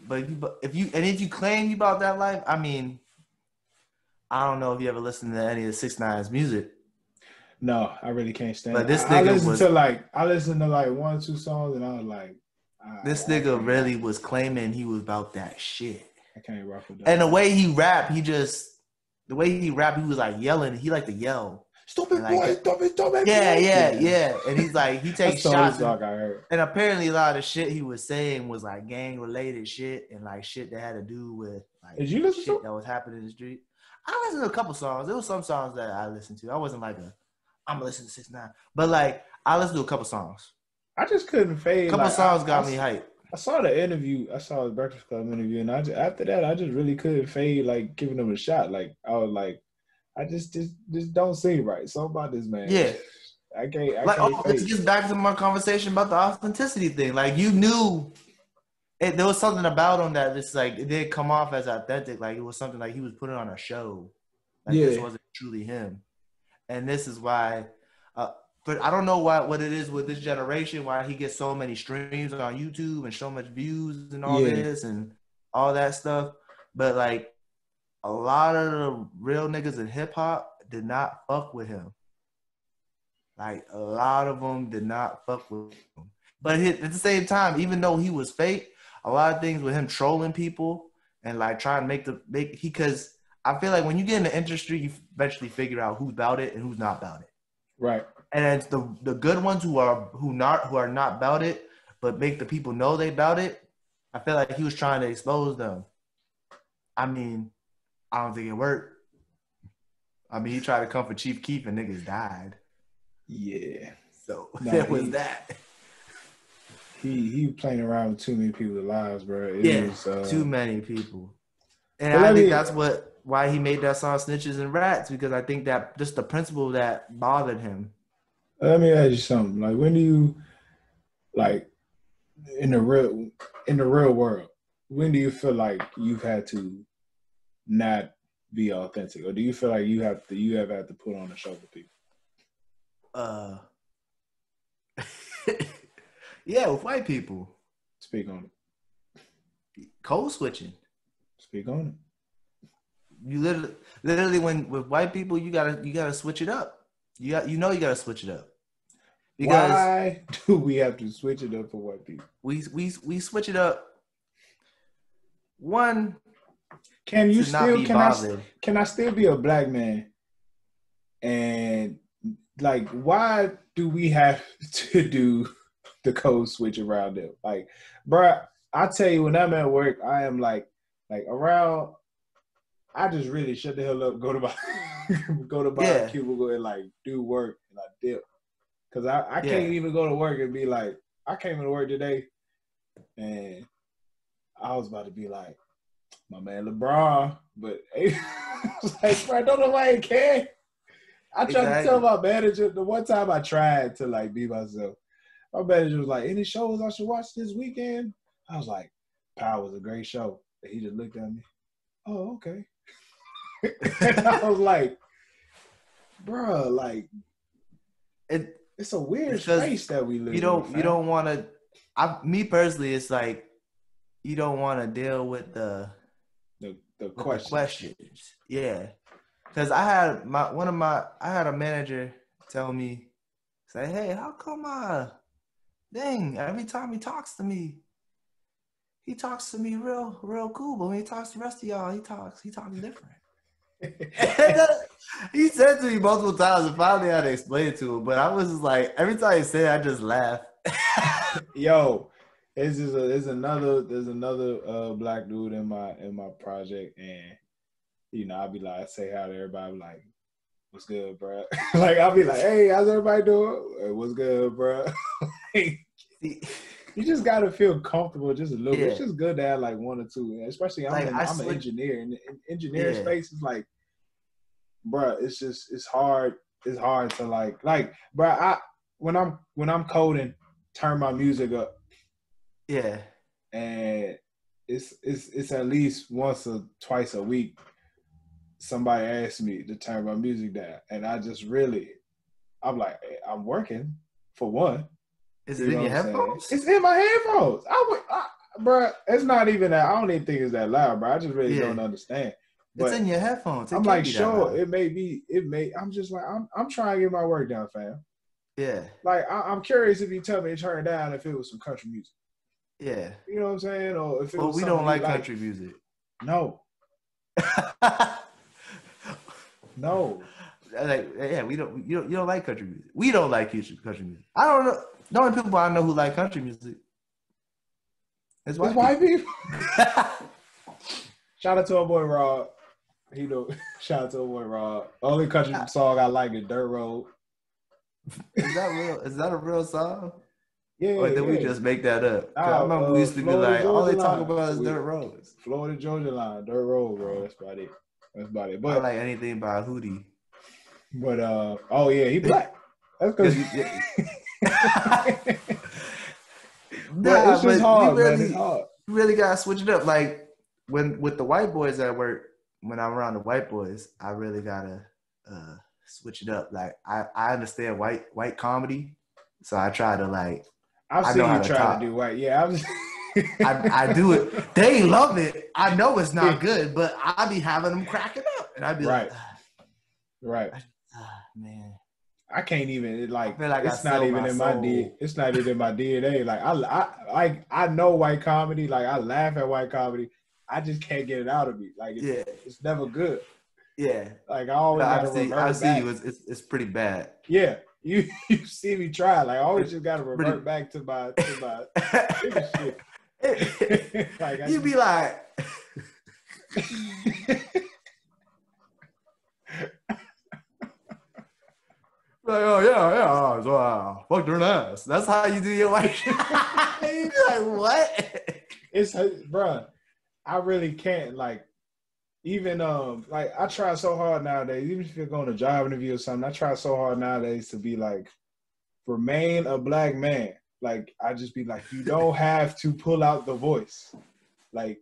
If you claim you about that life, I mean, I don't know if you ever listened to any of 6ix9ine's music. No, I really can't stand But it. this I nigga listened was to like 1 or 2 songs, and I was like, this I nigga can't really was claiming he was about that shit. I can't rock with that. And the way he rapped, he was like yelling. He liked to yell. Stupid like boy, stupid boy. Yeah. And he's like, he takes That's the only shots. song I heard. And apparently a lot of shit he was saying was like gang related shit and like shit that had to do with like Did you listen shit to? that was happening in the street. I listened to a couple songs. There was some songs that I listened to. I wasn't like I'm gonna listen to 6ix9ine. But like I listened to a couple songs. I just couldn't fade. A couple songs got me hyped. I saw the interview. I saw the Breakfast Club interview, and after that, I just really couldn't fade. Like giving him a shot. Like I was like, I just don't seem right. Something about this man. Yeah, I can't. Let's get back to my conversation about the authenticity thing. Like you knew, there was something about him that just like it didn't come off as authentic. Like it was something like he was putting on a show. Like this wasn't truly him, and this is why. But I don't know what it is with this generation, why he gets so many streams on YouTube and so much views and all this and all that stuff. But like a lot of the real niggas in hip hop did not fuck with him. Like a lot of them did not fuck with him. But at the same time, even though he was fake, a lot of things with him trolling people and like trying to because I feel like when you get in the industry, you eventually figure out who's about it and who's not about it. Right. And it's the good ones who are not about it, but make the people know they about it. I feel like he was trying to expose them. I mean, I don't think it worked. I mean, he tried to come for Chief Keef and niggas died. Yeah. So there was that. He playing around with too many people's lives, bro. It was too many people. And I think that's why he made that song Snitches and Rats, because I think that just the principle that bothered him. Let me ask you something. Like, when do you, like, in the real world, when do you feel like you've had to not be authentic, or do you feel like you have had to put on a show for people? Yeah, with white people. Speak on it. Code switching. Speak on it. You literally when with white people, you gotta switch it up. You gotta switch it up. Because why do we have to switch it up for white people? We switch it up. One, can I still be a black man? And like, why do we have to do the code switch around them? Like, bruh, I tell you, when I'm at work, I am like around. I just really shut the hell up, go to my cubicle and like do work, and I dip. Cause I can't even go to work and be like, I came to work today and I was about to be like, my man LeBron, but I was like, bro, don't nobody care. I tried to tell my manager, the one time I tried to like be myself, my manager was like, any shows I should watch this weekend? I was like, Power was a great show. And he just looked at me, oh, okay. And I was like, bro, like, it's a weird space that we live in. You don't want to. Me personally, it's like you don't want to deal with the questions. Yeah, because I had a manager tell me, say, hey, how come every time he talks to me real cool, but when he talks to the rest of y'all, he talks different. He said to me multiple times, and finally I had to explain it to him. But I was just like, every time he said it, I just laugh. Yo, there's another black dude in my project, and you know, I'll be like, I say hi to everybody, like, what's good, bro? Like, I'll be like, hey, how's everybody doing? Hey, what's good, bro? You just gotta feel comfortable just a little bit. It's just good to have like one or two, especially I'm an engineer, and engineering space is like, bro, it's hard. It's hard to like, bro. When I'm coding, turn my music up. Yeah, and it's at least once or twice a week somebody asks me to turn my music down, and I'm like, hey, I'm working for one. Is it in your headphones? It's in my headphones. Bro, it's not even that. I don't even think it's that loud, bro. I just really don't understand. It's in your headphones. It I'm can't like, be that sure, loud. I'm just like, I'm trying to get my work done, fam. Yeah. Like, I'm curious if you tell me to turn it down if it was some country music. Yeah. You know what I'm saying? Or if it Well, was we something don't like country music. No. No. Like, yeah, we don't. You don't like country music. We don't like country music. I don't know. The only people I know who like country music is white people. Shout out to our boy Rob. Shout out to our boy Rob. Only country song I like is Dirt Road. Is that real? Is that a real song? Yeah. Or did we just make that up? I remember we used to Florida, be like, Georgia all they line. talk about is dirt roads. Florida Georgia line, Dirt Road, bro. That's about it. But I like anything by Hootie. But oh yeah, he black. That's because but it's just hard, man. It's hard. You really gotta switch it up. Like with the white boys at work, when I'm around the white boys, I really gotta switch it up. Like I understand white comedy, so I try to like. I've seen you try to do white. Yeah, I do it. They love it. I know it's not good, but I be having them cracking up, and I'd be right. Man, I can't even like it's not even in my DNA. It's not even in my DNA. Like I know white comedy. Like I laugh at white comedy. I just can't get it out of me. Like it's never good. Yeah. Like I always I see you. It's pretty bad. Yeah. You see me try. Like I always just gotta revert back to my shit. Like you be like like, oh yeah, so fucked her ass. That's how you do your white shit. You be like, what? It's bruh. I really can't like even like I try so hard nowadays, even if you're going to a job interview or something, I try so hard nowadays to be like remain a black man. Like I just be like, you don't have to pull out the voice. Like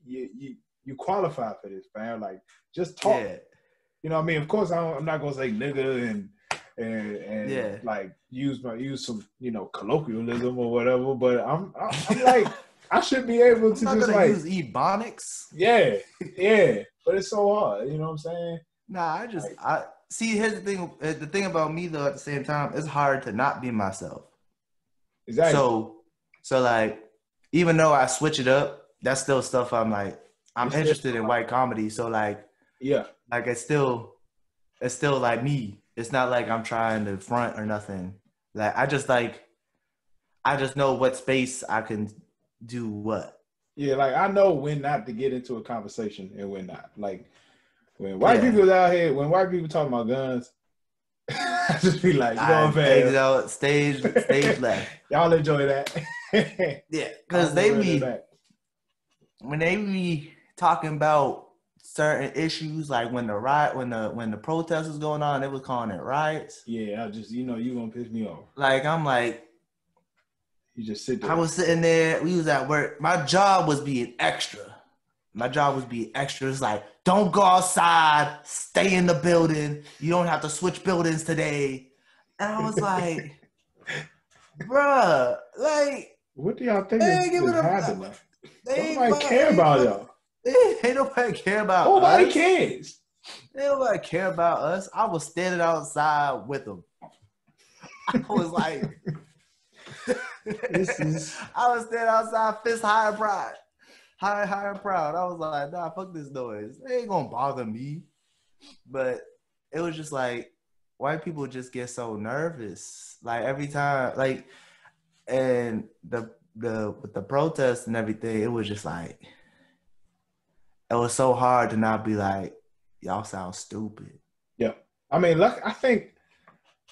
you qualify for this, man. Like just talk. Yeah. You know what I mean? Of course I'm not gonna say nigga and like use some, you know, colloquialism or whatever, but I'm like I should be able to just like use ebonics. Yeah. But it's so hard, you know what I'm saying? Nah, I see. Here's the thing. The thing about me though, at the same time, it's hard to not be myself. Exactly. So like, even though I switch it up, that's still stuff I'm interested in white comedy. So like, yeah, like it's still like me. It's not like I'm trying to front or nothing. Like I just know what space I can do what. Yeah, like I know when not to get into a conversation and when not. Like when white people out here, when white people talking about guns, I just be like, you know what I'm saying? Stage left. Y'all enjoy that. Yeah, because when they be talking about certain issues, like when the protest was going on, they was calling it riots. Yeah, I just, you know, you gonna piss me off. Like I'm like, you just sit there. I was sitting there. We was at work. My job was being extra. It's like, don't go outside. Stay in the building. You don't have to switch buildings today. And I was like, bruh, like, what do y'all think is happening? Nobody care about y'all. Ain't nobody care about us. Nobody cares. Ain't nobody care about us. I was standing outside with them. I was like, I was standing outside, fist high and proud. High and proud. I was like, nah, fuck this noise. It ain't gonna bother me. But it was just like, white people just get so nervous. Like every time, like, and with the protests and everything, it was just like, it was so hard to not be like, y'all sound stupid. Yeah. I mean, I think,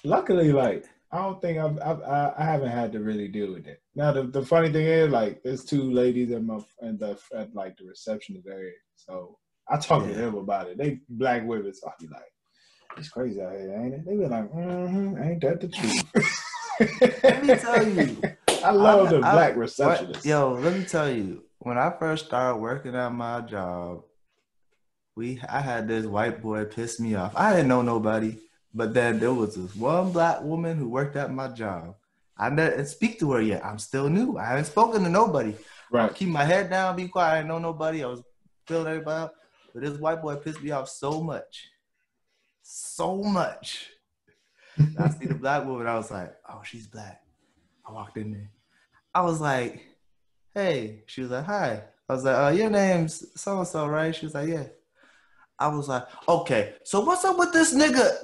luckily, like, I don't think I haven't had to really deal with it. Now the funny thing is, like, there's two ladies at like the receptionist area, so I talk to them about it. They black women, so I be like, it's crazy out here, ain't it? They be like, ain't that the truth? Let me tell you, I love the black receptionists. Let me tell you, when I first started working at my job, I had this white boy piss me off. I didn't know nobody. But then there was this one black woman who worked at my job. I didn't speak to her yet. I'm still new. I haven't spoken to nobody. Right. Keep my head down, be quiet. I didn't know nobody. I was feeling everybody out. But this white boy pissed me off so much. So much. I see the black woman. I was like, oh, she's black. I walked in there. I was like, hey. She was like, hi. I was like, your name's so-and-so, right? She was like, yeah. I was like, okay, so what's up with this nigga?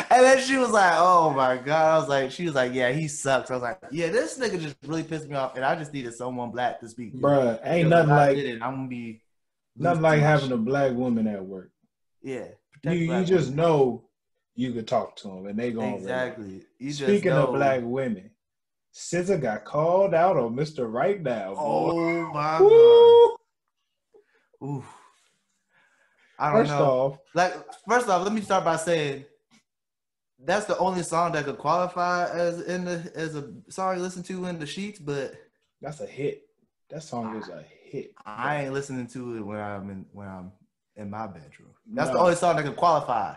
And then she was like, oh my God. I was like, she was like, yeah, he sucks. I was like, yeah, this nigga just really pissed me off. And I just needed someone black to speak to. Bruh, ain't nothing like it, I'm gonna be nothing like having a black woman at work. Yeah. You just know you could talk to them and they gonna exactly. Speaking of black women, SZA got called out on Mr. Right Now. Boy. Oh my God. Oof. I don't know. First off, let me start by saying that's the only song that could qualify as a song you listen to in the sheets, but that's a hit. That song is a hit. I ain't listening to it when I'm in my bedroom. That's the only song that could qualify.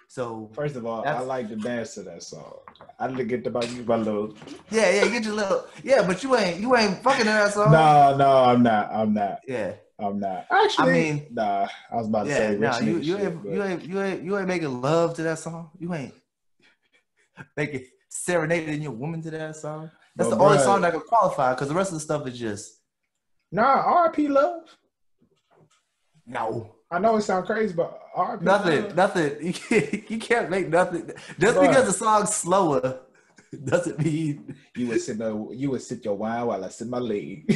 So first of all, I like to dance to that song. I didn't get about you my little. Yeah, get your little. Yeah, but you ain't fucking in that song. No, I'm not. Yeah. I'm not. Actually, I mean, nah. I was about to say, you ain't making love to that song. You ain't making serenading your woman to that song. That's the only song that could qualify because the rest of the stuff is just. Nah, R.I.P. Love. No, I know it sounds crazy, but R.I.P. Nothing. You can't make nothing just because the song's slower. Doesn't mean you would sit your wine while I sit my leg.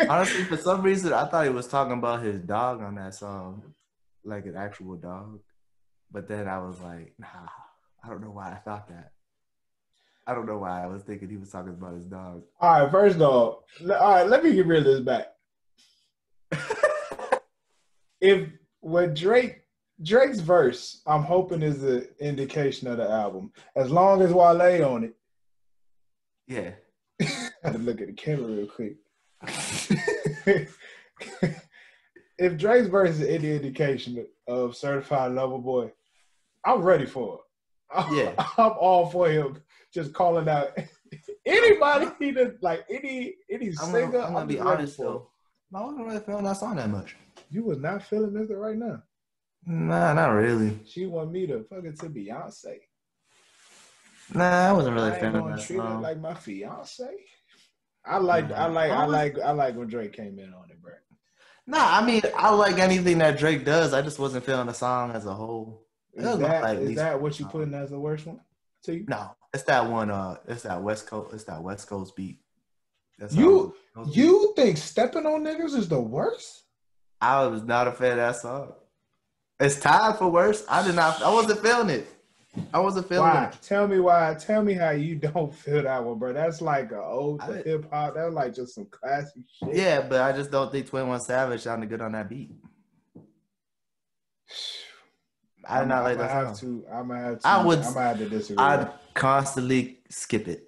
Honestly, for some reason, I thought he was talking about his dog on that song, like an actual dog. But then I was like, nah, I don't know why I thought that. I don't know why I was thinking he was talking about his dog. All right, first off, let me get rid of this back. When Drake's verse, I'm hoping is an indication of the album. As long as Wale on it. Yeah. I had to look at the camera real quick. If Drake's verse is any indication of Certified Lover Boy, I'm ready for it. I'm all for him just calling out anybody any singer. I'm gonna be honest though. I wasn't really feeling that song that much. You was not feeling this right now? Nah, not really. She want me to fuck it to Beyonce. Nah, I wasn't really feeling that treat song. her like my fiance. I like when Drake came in on it, bro. Nah, I mean, I like anything that Drake does. I just wasn't feeling the song as a whole. Is that what you putting as the worst one to you? No, it's that one. It's that West Coast beat. You think Stepping on Niggas is the worst? I was not a fan of that song. It's tied for worst. I wasn't feeling it. I wasn't feeling it. Tell me why. Tell me how you don't feel that one, bro. That's like an ode to hip hop. That's like just some classic shit. Yeah, but I just don't think 21 Savage sounded good on that beat. I did not like that song. I'm gonna have to disagree. I'd constantly skip it.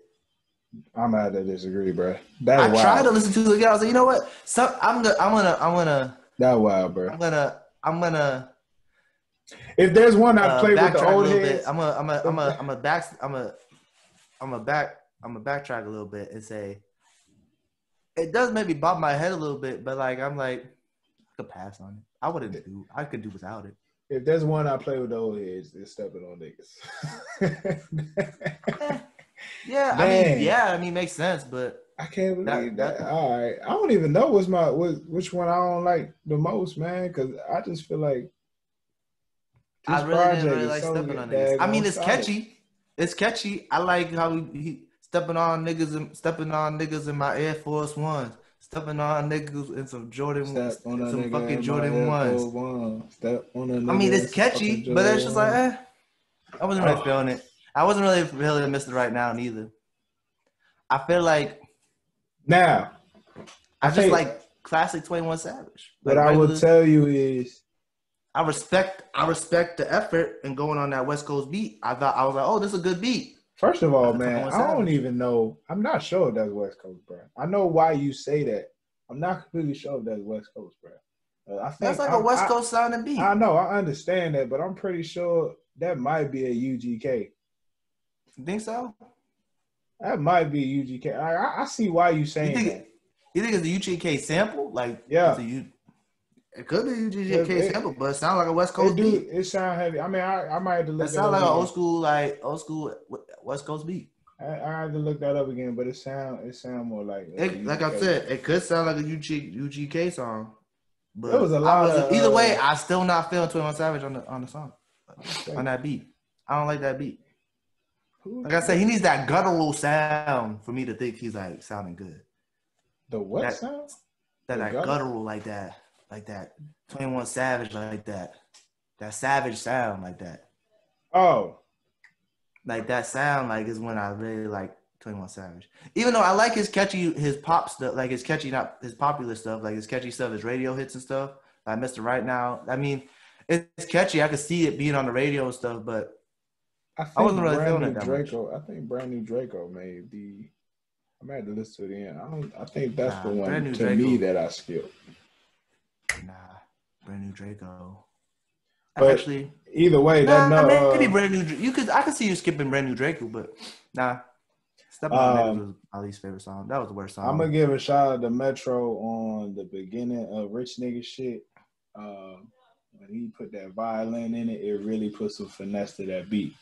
I'm gonna have to disagree, bro. I tried to listen to it again. I was like, you know what? So I'm gonna. That wild, bro. I'm gonna. If there's one I play with the old heads, I'm a backtrack a little bit and say it does maybe bob my head a little bit, but I could pass on it. I could do without it. If there's one I play with the old heads, it's Stepping on Niggas. I mean, makes sense, but I can't believe that. All right, I don't even know which one I don't like the most, man, because I just feel like. I really didn't really like Stepping on Niggas. I mean, it's catchy. It's catchy. I like how he stepping on niggas in my Air Force Ones. Stepping on niggas in some Jordan ones. Some fucking Jordan ones. I mean, it's catchy, but it's just like, I wasn't really feeling it. I wasn't really feeling Mr. Right Now neither. I feel like now I just like classic 21 Savage. What I would tell you is I respect the effort in going on that West Coast beat. I was like, oh, this is a good beat. First of all, man, I don't even know. I'm not sure if that's West Coast, bro. I know why you say that. I'm not completely sure if that's West Coast, bro. I think that's like a West Coast sounding beat. I know, I understand that, but I'm pretty sure that might be a UGK. You think so? That might be a UGK. I see why you saying that. You think it's a UGK sample? Like, Yeah. It could be a UGK sample, but it sounds like a West Coast beat. It sound heavy. I mean, I might have to look That that up. sounds like an old school West Coast beat. I have to look that up again, but it sound more like like I said, it could sound like a UGK song. But there was a lot of either way, I still not feeling 21 Savage on the song, on that beat. I don't like that beat. Like I said, he needs that guttural sound for me to think he's like sounding good. The what sound? That guttural like that 21 Savage like that Savage sound like that. Oh, like that sound like is when I really like 21 Savage. Even though I like his pop stuff, like his catchy, not his popular stuff, like his catchy stuff, his radio hits and stuff. Like Mr. Right Now. I mean, it's catchy. I could see it being on the radio and stuff, but I wasn't really feeling it that much. I think Brand New Draco may be. I might have to listen to it again. I think that's the one to me that I skipped. Nah, Brand New Draco. But actually, either way, maybe Brand New. I could see you skipping Brand New Draco, but nah. Step on was my least favorite song. That was the worst song. I'm gonna give a shout out to Metro on the beginning of Rich Nigga shit. When he put that violin in it, it really put some finesse to that beat.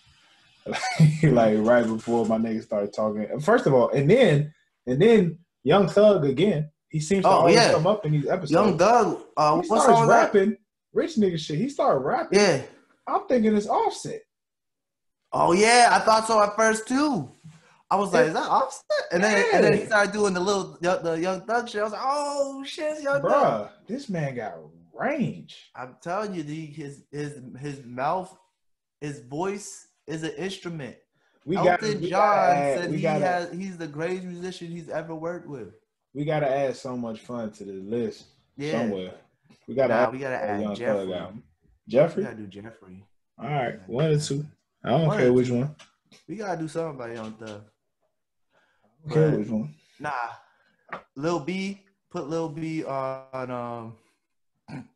Like right before my nigga started talking. First of all, and then Young Thug again. He seems to always come up in these episodes. Young Thug, he starts rapping Rich Nigga shit. He started rapping. Yeah, I'm thinking it's Offset. Oh yeah, I thought so at first too. I was like, is that Offset? And then he started doing the Young Thug shit. I was like, oh shit, it's Young Thug. Bruh, this man got range. I'm telling you, his mouth, his voice is an instrument. Elton John said he's the greatest musician he's ever worked with. We gotta add so much fun to this list somewhere. We gotta add Jeffrey. Jeffrey? We gotta do Jeffrey. All right, one or two. I don't care which one. We gotta do something about Young Thug. Okay, which one? Nah, Lil B. Put Lil B on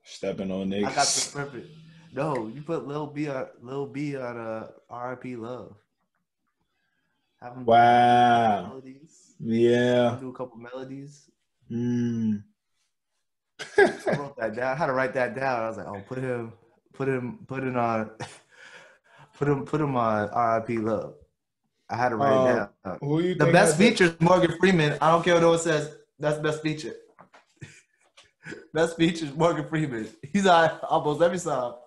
stepping on niggas. I got the perfect. No, you put Lil B on R.I.P. Love. Have him wow. Melodies. Yeah. Do a couple melodies. I wrote that down. I had to write that down. I was like, oh, put him on R.I.P. Love. I had to write it down. The best feature is Morgan Freeman. I don't care what no one says. That's the best feature. Best feature is Morgan Freeman. He's on almost every song.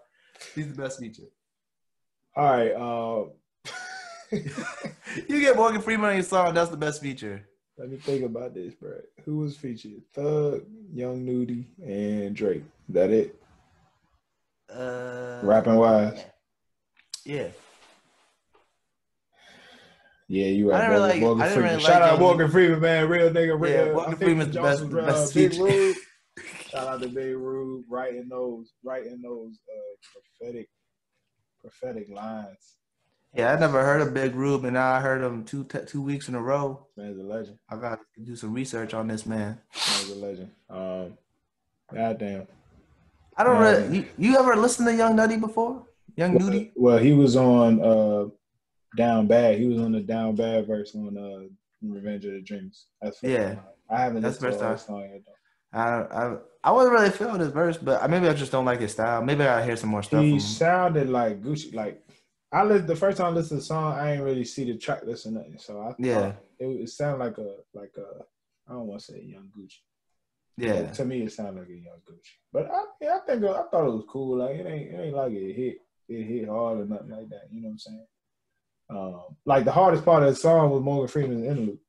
He's the best feature. All right. You get Morgan Freeman on your song, that's the best feature. Let me think about this, bro. Who was featured? Thug, Young Nudie, and Drake. Is that it? Rapping wise. Yeah. Yeah, you right. Morgan Freeman. Shout out Morgan Freeman, man. Real nigga, real. Yeah, Morgan Freeman's the best feature. Big shout out to Big Rube writing those prophetic lines. Yeah, I never heard of Big Rube, and now I heard him 2 weeks in a row. Man's a legend. I got to do some research on this man. Man's a legend. Goddamn. I don't really. You ever listen to Young Nutty before? Young Nudie? Well, he was on Down Bad. He was on the Down Bad verse on Revenge of the Dreams. That's I haven't listened to that song yet though. I wasn't really feeling his verse, but maybe I just don't like his style. Maybe I gotta hear some more stuff. He sounded like Gucci. Like the first time I listened to the song, I ain't really see the track list or nothing. So I thought it sounded like a I don't want to say Young Gucci. Yeah. But to me, it sounded like a Young Gucci. But I thought it was cool. Like it ain't like it hit hard or nothing like that. You know what I'm saying? Like the hardest part of the song was Morgan Freeman's interlude.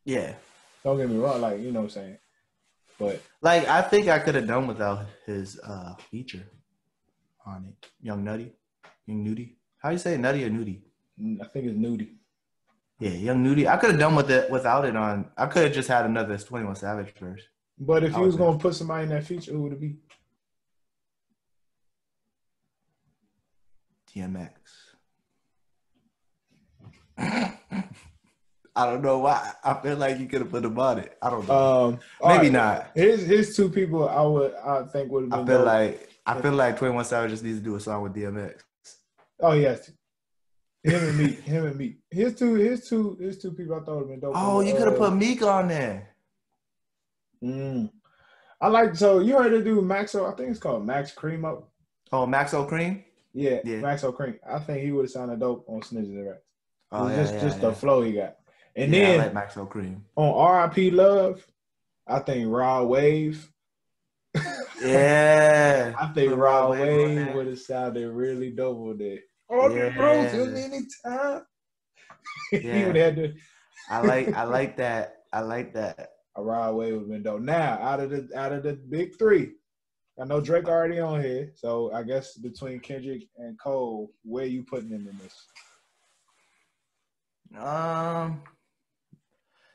Yeah. Don't get me wrong, like, you know what I'm saying? But like I think I could have done without his feature on it. Young Nudie. How you say it, Nutty or Nudie? I think it's Nudie. Yeah, Young Nudie. I could have done without it on. I could have just had another 21 Savage verse. But if you was gonna put somebody in that feature, who would it be? DMX. I don't know why. I feel like you could have put him on it. I don't know. Maybe not. Here's two people I think would have been. I feel like 21 Savage just needs to do a song with DMX. Oh yes. Him and Meek. Here's two people I thought would have been dope. Oh, you could have put Meek on there. Mm. I like, so you heard it do Maxo, I think it's called Max Cremo. Oh, Maxo Cream? Yeah, Yeah. Maxo Cream. I think he would have sounded dope on Snitches and Rats. Oh, It's yeah, just yeah, the yeah. flow he got. And Yeah, I like then Maxo Cream. on R.I.P. Love, I think Raw Wave. Yeah. I think Put Raw Raw Wave on Wave there. would have sounded really dope on there. All the bros Yeah. in any time. He would Yeah. have had to. I like that. I like that. A Raw Wave would have been dope. Now, out of the big three, I know Drake already on here, so I guess between Kendrick and Cole, where you putting him in this?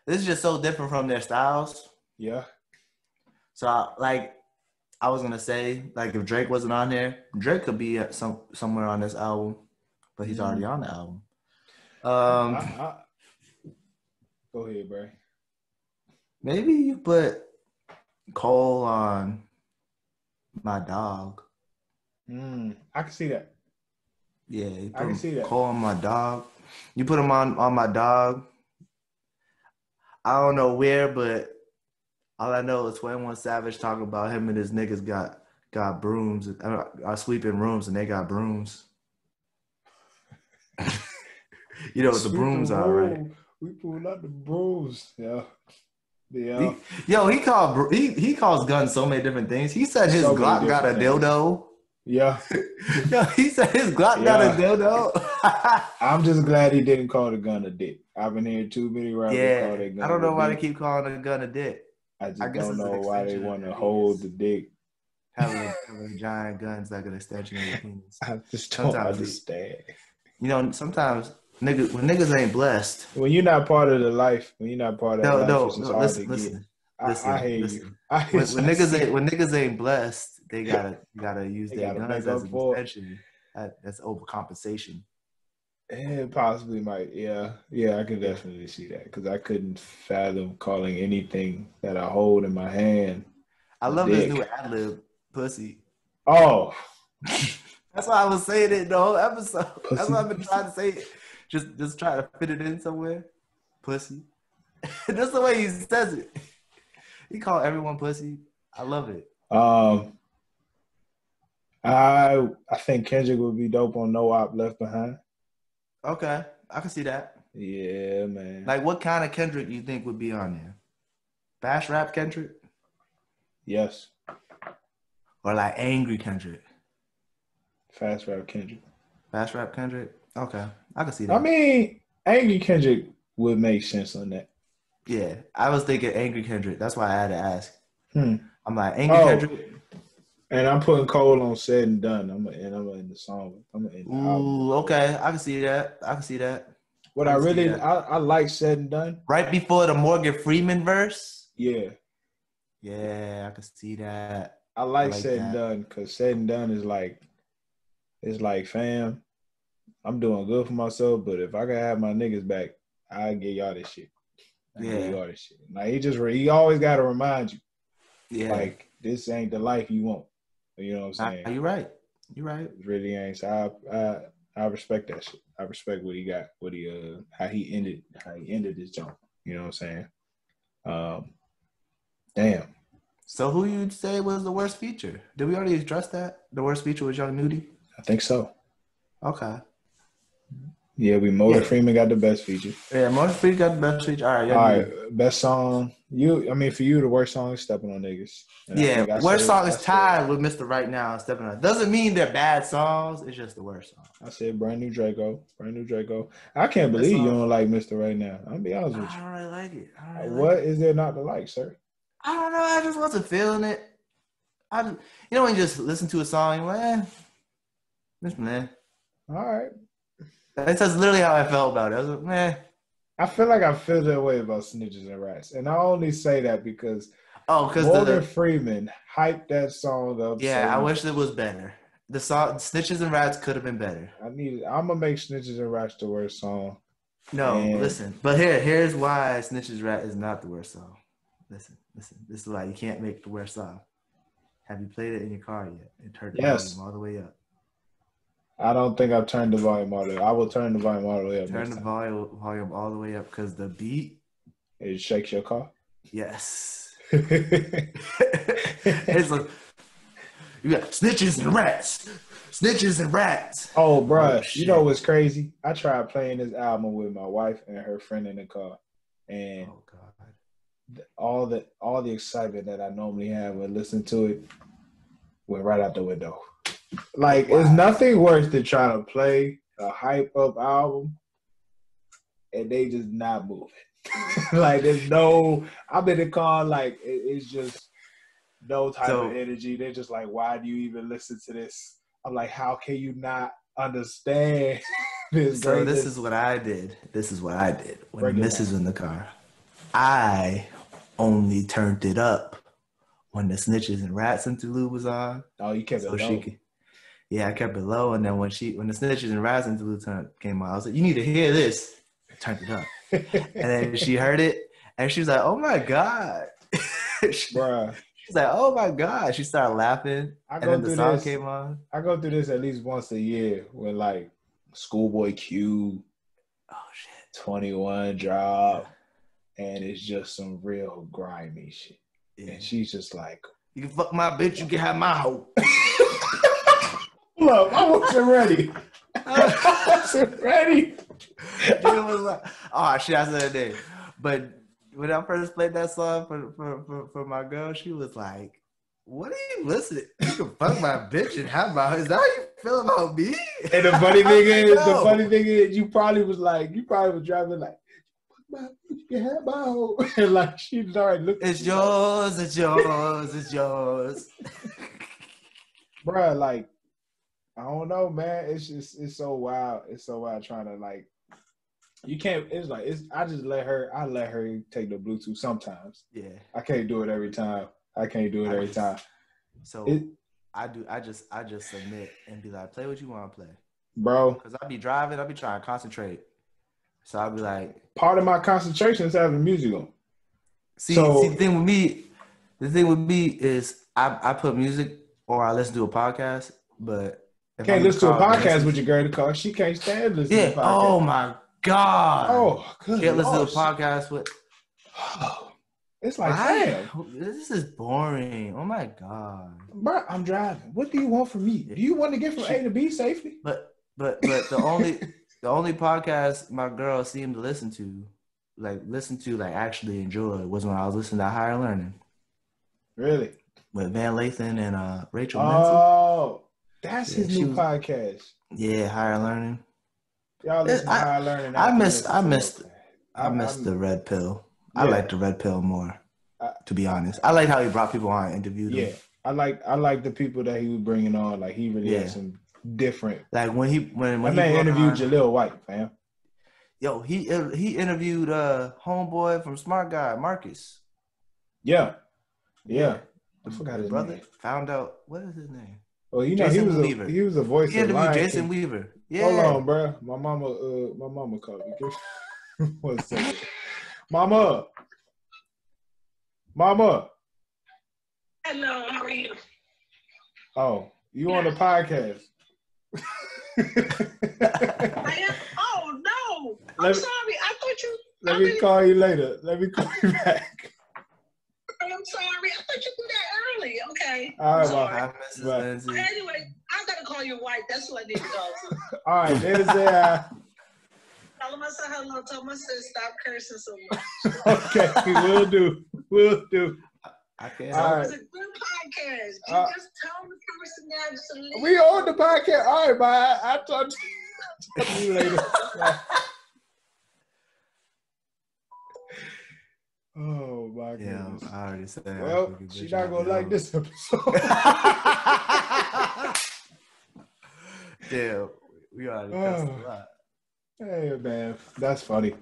This is just so different from their styles. Yeah. So I was gonna say, like, if Drake wasn't on there, Drake could be at somewhere on this album, but he's already on the album. Go ahead, bro. Maybe you put Cole on My Dog. I can see that. Yeah, you I can see that. Cole on My Dog. You put him on My Dog. I don't know where, but all I know is 21 Savage talking about him and his niggas got brooms, are sweeping rooms, and they got brooms. You know what the brooms are, right? We pulled out the brooms. Yeah. He calls guns so many different things. He said his Glock got a dildo. Yeah. Yo, he said his Glock got a dildo. I'm just glad he didn't call the gun a dick. I've been hearing too many rappers call that gun. I don't know why they keep calling a gun a dick. I don't know why they want to hold the dick. Having giant guns like an extension of your penis. I just don't understand. You know, sometimes when niggas ain't blessed. When you're not part of the life, when you're not part of the life, it's hard to get. I hear you. When niggas ain't blessed, they gotta use their guns as an extension. That's overcompensation. It possibly might. Yeah, I can definitely see that because I couldn't fathom calling anything that I hold in my hand. I love this new ad-lib, pussy. Oh. That's why I was saying it the whole episode. Pussy. That's why I've been trying to say it. Just try to fit it in somewhere. Pussy. That's the way he says it. He called everyone pussy. I love it. I think Kendrick would be dope on No Op Left Behind. Okay, I can see that. Yeah, man. Like, what kind of Kendrick you think would be on there? Fast rap Kendrick? Yes. Or like angry Kendrick? Fast rap Kendrick. Fast rap Kendrick? Okay, I can see that. I mean, angry Kendrick would make sense on that. Yeah, I was thinking angry Kendrick. That's why I had to ask. I'm like, angry Kendrick. And I'm putting Cole on Said and Done. I'm in the song. I'm in the album. Okay. I can see that. What I like Said and Done. Right before the Morgan Freeman verse? Yeah. Yeah, I can see that. I like Said and Done because Said and Done is like, it's like, fam, I'm doing good for myself, but if I can have my niggas back, I'll get y'all this shit. Like, he always got to remind you. Yeah. Like, this ain't the life you want. You know what I'm saying? You're right. It really ain't. So I respect that shit. I respect what he got, how he ended his jump. You know what I'm saying? Damn. So who you'd say was the worst feature? Did we already address that? The worst feature was Young Nudy? I think so. Okay. Yeah, Freeman got the best feature. Yeah, Morgan Freeman got the best feature. All right, best song. For you, the worst song is Stepping on Niggas. And worst song is tied with Mr. Right Now and Stepping On. Doesn't mean they're bad songs. It's just the worst song. I said Brand New Draco. I can't believe you don't like Mr. Right Now. I'm gonna be honest with you. I don't really like it. What is there not to like, sir? I don't know. I just wasn't feeling it. When you just listen to a song, you're like, this man. All right. That's literally how I felt about it. I was like, man. I feel like I feel that way about Snitches and Rats. And I only say that because Morgan Freeman hyped that song up. Yeah, I wish it was better. The song Snitches and Rats could have been better. I'm gonna make Snitches and Rats the worst song. No, listen. But here's why Snitches and Rats is not the worst song. Listen. This is why you can't make the worst song. Have you played it in your car yet and turned the volume all the way up? I don't think I've turned the volume all the way up. I will turn the volume all the way up. Turn the volume all the way up because the beat. It shakes your car? Yes. It's like you got snitches and rats. Snitches and rats. Oh, bruh. You know what's crazy? I tried playing this album with my wife and her friend in the car. And all the excitement that I normally have when listening to it went right out the window. Like, it's nothing worse than trying to play a hype up album and they just not moving. Like, there's no, I'm in the car, like, it's just no type of energy. They're just like, why do you even listen to this? I'm like, how can you not understand this? So this is what I did. When Mrs. in the car. I only turned it up when the Snitches and Rats interlude was on. Oh, you kept it low. I kept it low, and then when the Snitches and Rats interlude came on, I was like, "You need to hear this." I turned it up, and then she heard it, and she was like, "Oh my god!" Bruh. She's like, "Oh my god!" She started laughing, and then the song came on. I go through this at least once a year when like Schoolboy Q, 21 drop. And it's just some real grimy shit. Yeah. And she's just like, you can fuck my bitch, you can have my hoe. Look, I wasn't ready. I wasn't ready. It was like, oh shit, I said that day. But when I first played that song for my girl, she was like, what are you listening? You can fuck my bitch and have my hoe. Is that how you feel about me? And the funny thing is, you probably was driving like, you can have my hoe. And like she's already looking. It's yours. Bruh, like, I don't know, man. It's so wild. It's so wild trying to like, you can't, I let her take the Bluetooth sometimes. Yeah. I can't do it every time. So I just submit and be like, play what you want to play. Bro. Because I be driving, I be trying to concentrate. So I'll be like, part of my concentration is having music on. See, the thing with me is I put music or I listen to a podcast, but can't listen to a podcast with your girl in the car. She can't stand listening to a podcast. Oh my God. Oh, good. Can't listen to a podcast with. It's like, damn. This is boring. Oh my God. Bro, I'm driving. What do you want from me? Do you want to get from A to B safely? But the only podcast my girl seemed to listen to, actually enjoy was when I was listening to Higher Learning. Really? With Van Lathan and Rachel Lindsay. Oh, that's his new podcast. Yeah, Higher Learning. Y'all listen to Higher Learning. I missed the Red Pill. Yeah. I like the Red Pill more, to be honest. I like how he brought people on and interviewed them. Yeah, I like the people that he was bringing on. Like, he really had some different. Like when he interviewed Jaleel White, fam. Yo, he interviewed homeboy from Smart Guy, Marcus. Yeah. I forgot his brother. name. Found out, what is his name? Well, you know, he was a voice. He interviewed Jason Weaver. Yeah. Hold on, bro. My mama called me. 1 second. Mama. Hello, how are you? Oh, you on the podcast? I am. Oh no! I'm sorry. I thought you. Let me call you later. Let me call you back. I'm sorry. I thought you did that early. Okay. All right, sorry. Anyway, I gotta call your wife. That's what I need to go to. All right, there's that. Tell him I said hello. Tell him I said stop cursing so much. Okay, we'll do. I can't. All right. It's a good podcast. You just tell the person now just to leave. We on the podcast. All right, bye. I'll talk to you later. Oh my goodness. Yeah, I already said that. Well, she's not gonna like this episode. Yeah, we already cussed a lot. Hey man, that's funny.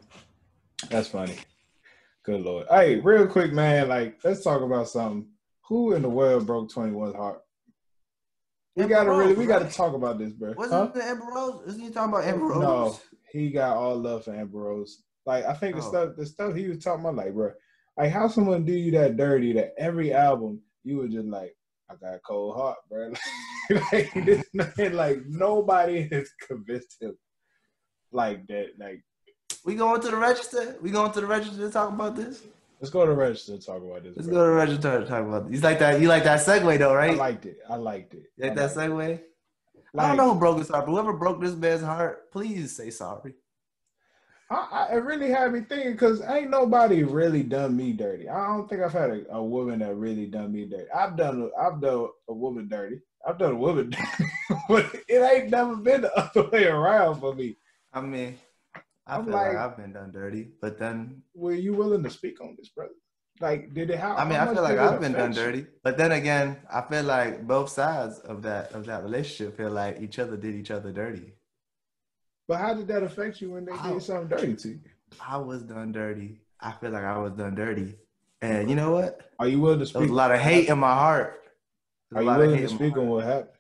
Good Lord. Hey, real quick, man, like, let's talk about something. Who in the world broke 21's heart? We gotta talk about this, bro. Wasn't it Amber Rose? Isn't he talking about Amber Rose? No, he got all love for Amber Rose. Like, I think the stuff he was talking about, like, bro, like, how someone do you that dirty that every album you were just like, I got a cold heart, bro. Like, this man, like, nobody has convinced him like that. Like, we going to the register? We going to the register to talk about this? Let's go to register and talk about this. Let's go to register and talk about this. You like that segue though, right? I liked it. You like that segue? Like, I don't know who broke his heart, but whoever broke this man's heart, please say sorry. It really had me thinking because ain't nobody really done me dirty. I don't think I've had a woman that really done me dirty. I've done a woman dirty. I've done a woman dirty, but it ain't never been the other way around for me. I mean, I feel like I've been done dirty, but then were you willing to speak on this, brother? Like, did it how? I mean, I feel like I've been done dirty, but then again, I feel like both sides of that relationship feel like each other did each other dirty. But how did that affect you when they did something dirty to you? I was done dirty. I feel like I was done dirty, and you know what? Are you willing to speak? There was a lot of hate in my heart. Are you willing to speak on what happened?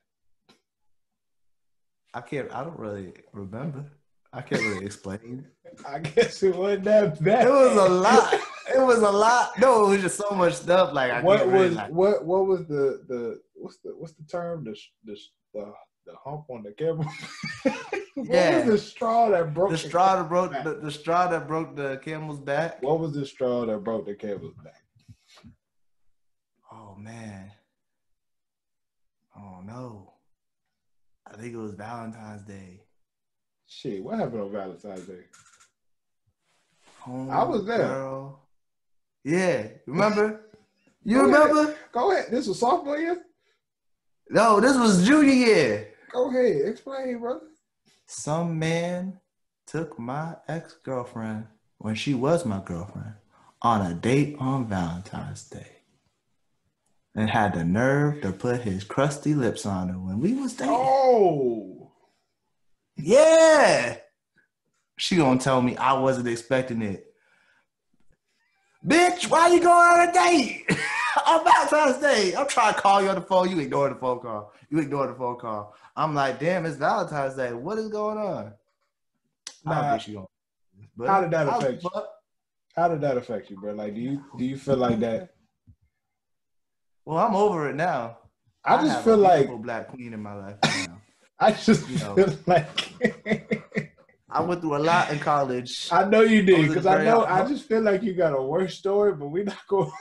I don't really remember. I can't really explain. I guess it wasn't that bad. It was a lot. It was a lot. No, it was just so much stuff. Like what was the term? The hump on the camel. What was the straw that broke the straw that broke the camel's back? What was the straw that broke the camel's back? Oh man. Oh no. I think it was Valentine's Day. Shit, what happened on Valentine's Day? I was there. Girl. Yeah, remember? Remember? Go ahead. This was sophomore year? No, this was junior year. Go ahead. Explain, brother. Some man took my ex-girlfriend, when she was my girlfriend, on a date on Valentine's Day. And had the nerve to put his crusty lips on her when we was dating. Oh. Yeah. She gonna tell me I wasn't expecting it. Bitch, why you going on a date? On Valentine's Day. I'm trying to call you on the phone. You ignore the phone call. I'm like, damn, it's Valentine's Day. What is going on? How did that affect you? How did that affect you, bro? Like, do you feel like that? Well, I'm over it now. I just feel like a black queen in my life now. I just feel like I went through a lot in college. I know you did, because I just feel like you got a worse story, but we're not going.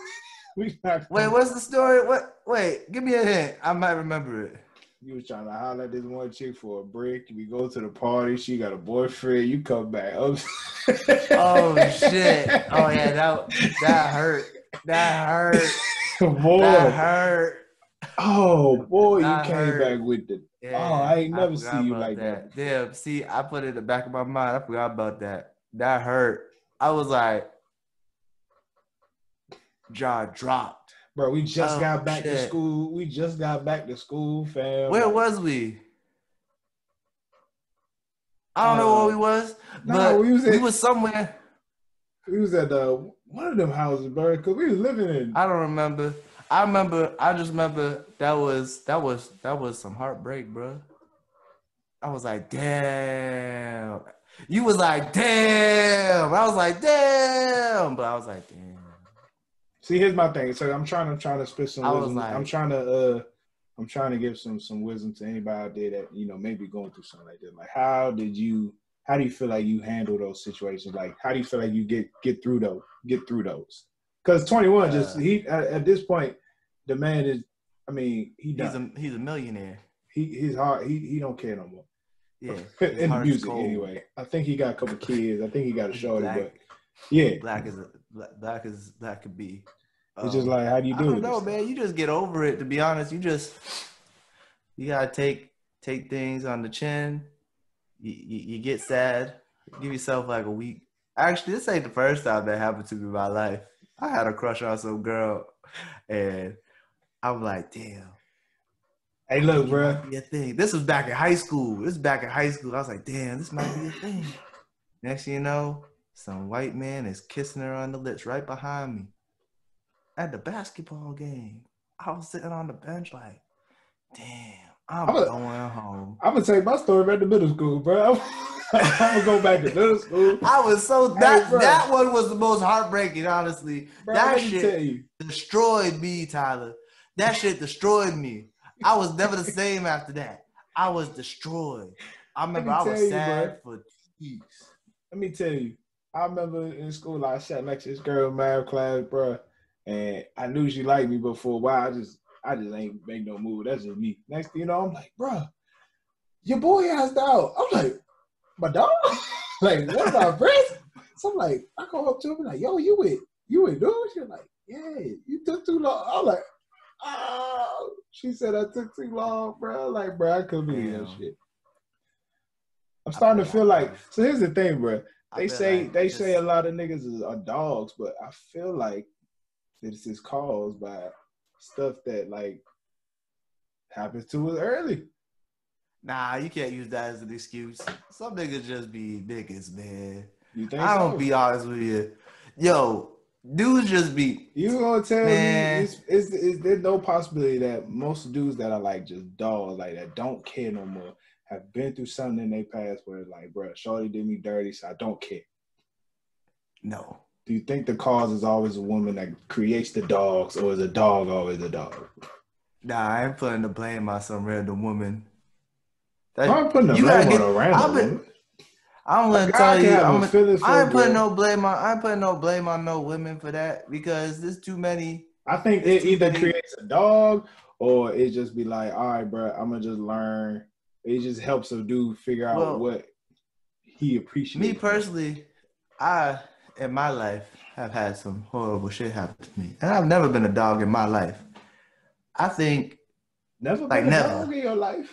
Wait, what's the story? Wait, give me a hint. I might remember it. You was trying to holler at this one chick for a break. We go to the party. She got a boyfriend. You come back. Oh shit! Oh yeah, that hurt. That hurt. Boy. That hurt. Oh boy, that you came back with the. Yeah, I ain't never seen you like that. Damn, see, I put it in the back of my mind. I forgot about that. That hurt. I was like, jaw dropped. Bro, we just got back to school. We just got back to school, fam. Where was we? I don't know where we was, but we was somewhere. We was at one of them houses, bro, because we was living in. I don't remember. I just remember that was some heartbreak, bro. I was like, damn. You was like, damn. I was like, damn. But I was like, damn. See, here's my thing. So I'm trying to spit some wisdom. Like, I'm trying to give some wisdom to anybody out there that, you know, maybe going through something like this. Like, how do you feel like you handle those situations? Like, how do you feel like you get through those? Because 21 at this point, the man is, I mean, he's a millionaire. He's hard. He don't care no more. Yeah, in the music anyway. I think he got a couple kids. I think he got a shorty, but yeah, black could be. It's just like, how do you do it? I don't know, man. You just get over it. To be honest, you gotta take things on the chin. You get sad. Give yourself like a week. Actually, this ain't the first time that happened to me in my life. I had a crush on some girl, and I'm like, damn. Hey, look, bro. Be a thing. This was back in high school. I was like, damn, this might be a thing. Next thing you know, some white man is kissing her on the lips right behind me. At the basketball game, I was sitting on the bench like, damn, I'm going home. I'm going to take my story back to middle school, bro. I'm going to go back to middle school. I was that one was the most heartbreaking, honestly. Bro, that shit destroyed me, Tyler. That shit destroyed me. I was never the same after that. I was destroyed. I remember I was sad for weeks. Let me tell you, I remember in school, I sat next to this girl in math class, bro, and I knew she liked me, but for a while, I just ain't make no move. That's just me. Next thing you know, I'm like, bro, your boy asked out. I'm like, my dog? Like, one of my friends? So I'm like, I go up to him like, yo, you with dude? She's like, yeah, you took too long. I'm like, oh. She said I took too long, bro. Like, bro, I couldn't believe that shit. I'm starting to feel like, so here's the thing, bro. They say a lot of niggas are dogs, but I feel like this is caused by stuff that like happens to us early. Nah, you can't use that as an excuse. Some niggas just be niggas, man. You think I so? don't be honest with you. Yo, dudes just be. You gonna tell me is there no possibility that most dudes that are like just dogs, like that don't care no more, have been through something in their past where it's like, bro, shorty did me dirty, so I don't care. No. Do you think the cause is always a woman that creates the dogs, or is a dog always a dog? Nah, I ain't putting the blame on some random woman. I'm putting the blame on a random woman. I'm gonna tell you, I ain't putting no blame on no women for that, because there's too many. I think it either creates a dog or it just be like, all right, bro, I'm gonna just learn. It just helps a dude figure out what he appreciates. Me personally, I in my life have had some horrible shit happen to me, and I've never been a dog in my life. I think never been a dog in your life.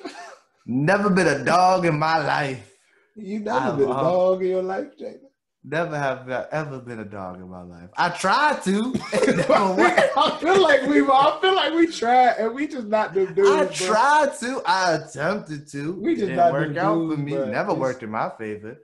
Never been a dog in my life. You never been a dog in your life, Jada? Never have ever been a dog in my life. I tried to. It never worked. I feel like we tried and we just not them dudes. I tried to. I attempted to. We just didn't not work out dudes, for me. Bro. Never worked in my favor.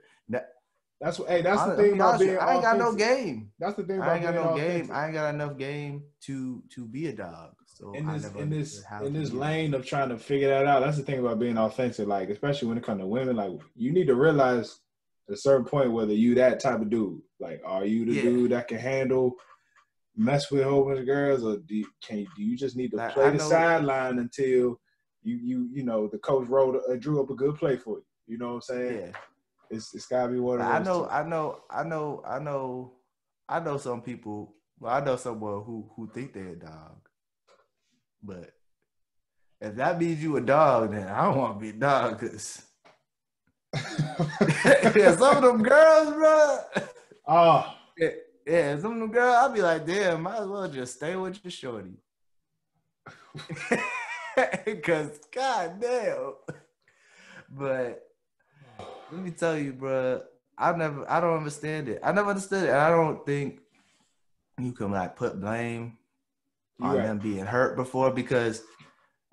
That's the thing about being. I ain't got no game. That's the thing about being game. I ain't got enough game to be a dog. So in this lane of trying to figure that out, that's the thing about being authentic. Like, especially when it comes to women, like you need to realize at a certain point whether you that type of dude. Like, are you the dude that can handle mess with a whole bunch of girls, or do you just need to play the sideline until you know the coach drew up a good play for you? You know what I'm saying? Yeah. It's gotta be one of those. I know some people. Well, I know someone who think they're a dog. But if that means you a dog, then I don't want to be a dog, because yeah, some of them girls, bro. Oh. Yeah, some of them girls, I'll be like, damn, might as well just stay with your shorty. Because, goddamn. But let me tell you, bro, I don't understand it. I never understood it. And I don't think you can like put blame on them being hurt before, because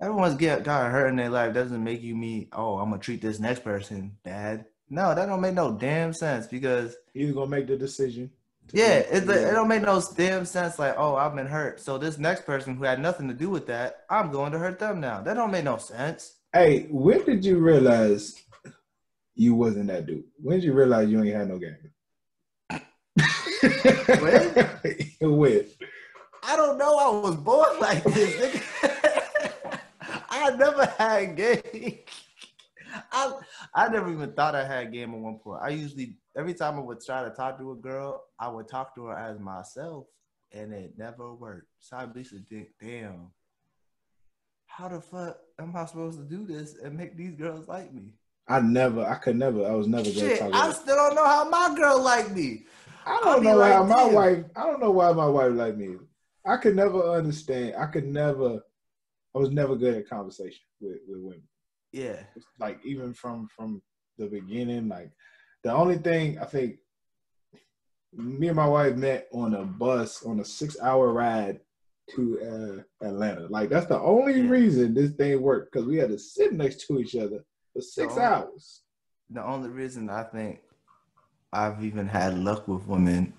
everyone's gotten hurt in their life doesn't make you mean, oh, I'm gonna treat this next person bad. No, that don't make no damn sense, because you're gonna make the decision. It don't make no damn sense. Like, oh, I've been hurt, so this next person who had nothing to do with that, I'm going to hurt them now. That don't make no sense. Hey, when did you realize you wasn't that dude? When did you realize you ain't had no game? When? I don't know. I was born like this, nigga. I never had game. I never even thought I had game at one point. I usually, every time I would try to talk to a girl, I would talk to her as myself, and it never worked. So I used to think, damn, how the fuck am I supposed to do this and make these girls like me? I was never good at talking. I still don't know how my girl liked me. I don't know why my wife liked me. I could never understand. I was never good at conversation with women. Yeah. Like, even from the beginning, like, the only thing I think, me and my wife met on a bus on a 6-hour ride to Atlanta. Like, that's the only reason this thing worked, because we had to sit next to each other for 6 hours. The only reason I think I've even had luck with women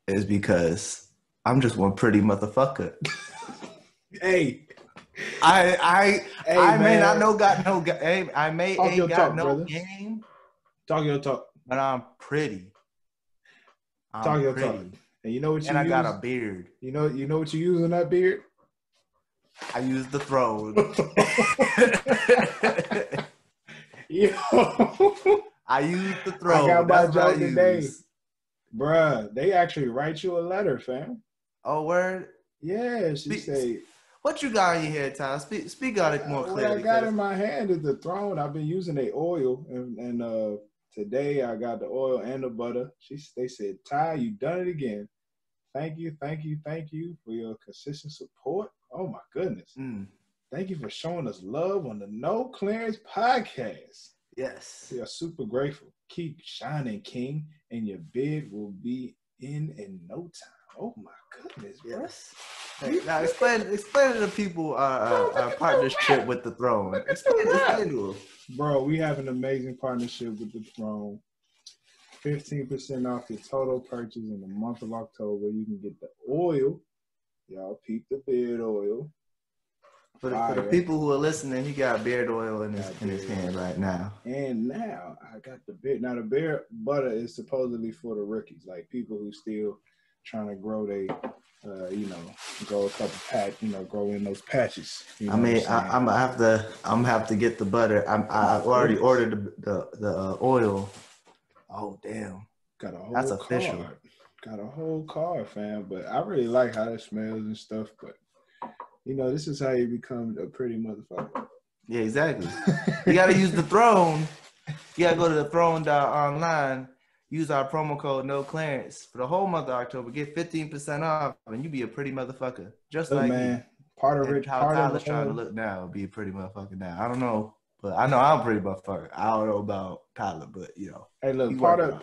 is because I'm just one pretty motherfucker. Hey. I may not know got no game. I may ain't got no game. Talk your talk. But I'm pretty. Talk your talk. And you know what you use? And I got a beard. You know what you use on that beard? I use the throne. Yo. I use the throne. I got my joke today. Bruh, they actually write you a letter, fam. Oh, word. Yeah, she say. What you got in your head, Tom? Speak on it more What I clearly. got in my hand is the throne. I've been using the oil, and today I got the oil and the butter. They said, Ty, you done it again. Thank you for your consistent support. Oh my goodness. Thank you for showing us love on the No Clearance podcast. Yes. We are super grateful. Keep shining, King, and your bid will be in no time. Oh my goodness, bro. Yes. Hey, now explain to the people our partnership with the throne. Explain to them. Bro, we have an amazing partnership with the throne. 15% off your total purchase in the month of October. You can get the oil. Y'all peep the beard oil. For the people who are listening, he got beard oil in his hand right now. And now I got the beard. Now the beard butter is supposedly for the rookies, like people who still trying to grow grow a couple grow in those patches. I mean, I'm gonna have to get the butter. I've already ordered the oil. Oh damn! Got a whole That's card. official. Got a whole card, fam. But I really like how it smells and stuff. But this is how you become a pretty motherfucker. Yeah, exactly. You gotta use the throne. You gotta go to the throne.online. Use our promo code No Clearance for the whole month of October. Get 15% off, and you be a pretty motherfucker, just like man. me. Part of it. How Tyler's trying to look now, be a pretty motherfucker now. I don't know, but I know I'm a pretty motherfucker. I don't know about Tyler, but Hey, look, part of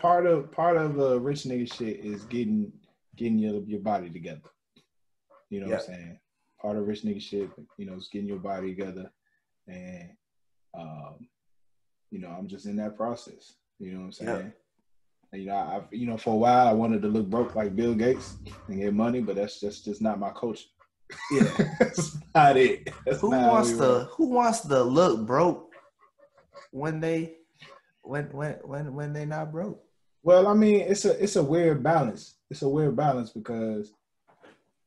rich nigga shit is getting your body together. You know what I'm saying? Part of rich nigga shit, is getting your body together, and I'm just in that process. You know what I'm saying? And, for a while I wanted to look broke like Bill Gates and get money, but that's just not my culture. Yeah, that's not it. Who wants to look broke when they not broke? Well, I mean, it's a weird balance. It's a weird balance because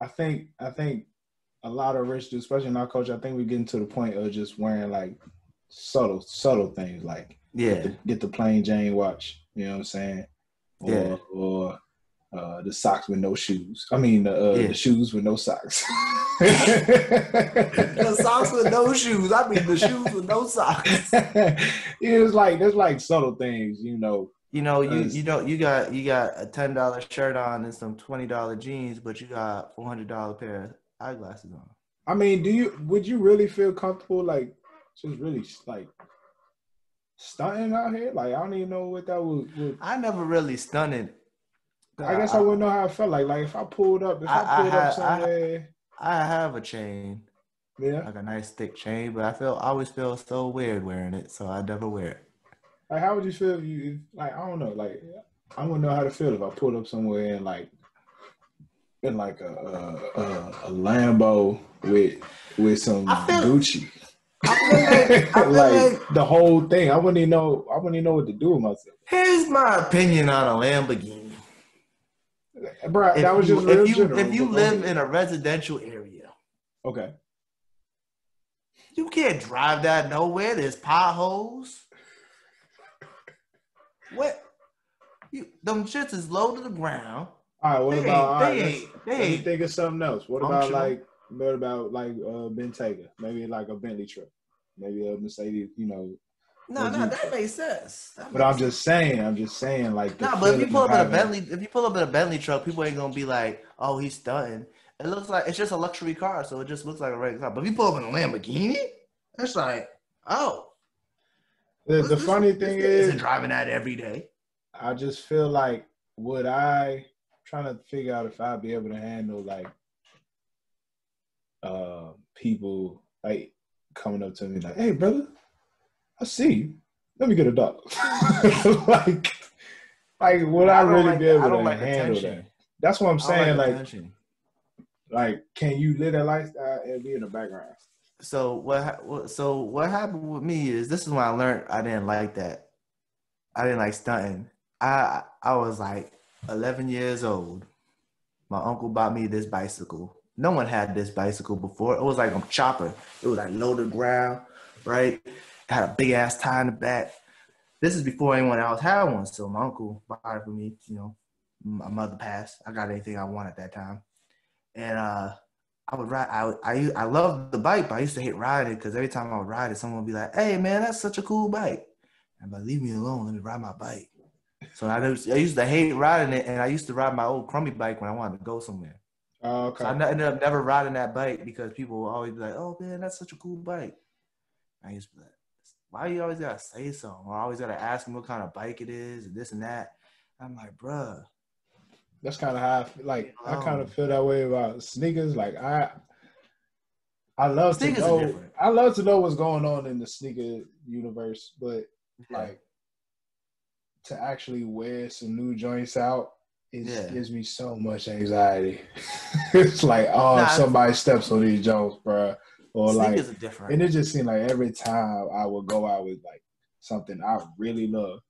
I think a lot of rich dudes, especially in our culture, I think we're getting to the point of just wearing like subtle things, like get the plain Jane watch. You know what I'm saying? Or the socks with no shoes. I mean, the shoes with no socks. The socks with no shoes. I mean, the shoes with no socks. There's like subtle things, You got a $10 shirt on and some $20 jeans, but you got $400 pair of eyeglasses on. I mean, would you really feel comfortable like just really like stunting out here? Like I don't even know what that would. I never really stunted. I guess I wouldn't know how it felt like if I pulled up somewhere. I have a chain. Yeah. Like a nice thick chain, but I always feel so weird wearing it, so I never wear it. Like how would you feel if you I don't know, like I wouldn't know how to feel if I pulled up somewhere and like in like a Lambo with some Gucci. I feel like the whole thing. I wouldn't even know what to do with myself. Here's my opinion on a Lamborghini. Bro, that was just real general. If you live in a residential area, okay, you can't drive that nowhere. There's potholes. What? Them shits is low to the ground. All right, let me think of something else. What about like Bentayga? Maybe like a Bentley truck. Maybe a Mercedes, No, that makes sense. I'm just saying, like. But if you pull up in a Bentley truck, people ain't gonna be like, "Oh, he's stunting." It looks like it's just a luxury car, so it just looks like a regular car. But if you pull up in a Lamborghini, it's like, oh. The funny thing is, driving that every day. I just feel like trying to figure out if I'd be able to handle like people like coming up to me like, "Hey, brother, I see you. Let me get $1." like would I really be able to handle that? That's what I'm saying. Like, can you live that lifestyle and be in the background? So what happened with me is this is when I learned I didn't like that. I didn't like stunting. I was like 11 years old. My uncle bought me this bicycle. No one had this bicycle before. It was like a chopper. It was like low to the ground, right? It had a big ass tire in the back. This is before anyone else had one. So my uncle bought it for me, my mother passed. I got anything I want at that time. And I would ride. I loved the bike, but I used to hate riding because every time I would ride it, someone would be like, "Hey, man, that's such a cool bike." I'm like, "Leave me alone. Let me ride my bike." So I used to hate riding it, and I used to ride my old crummy bike when I wanted to go somewhere. Oh, okay. So I ended up never riding that bike because people would always be like, "Oh, man, that's such a cool bike." I used to be like, "Why you always gotta say something? Or I always gotta ask them what kind of bike it is and this and that?" I'm like, bruh. That's kind of how I feel. Like I kind of feel that way about sneakers. Like I love to Sneakers are know. different. I love to know what's going on in the sneaker universe, but like to actually wear some new joints out, it gives me so much anxiety. It's like, if somebody steps on these joints, bro, or sneakers like, are different. and it just seemed like every time I would go out with like something I really love,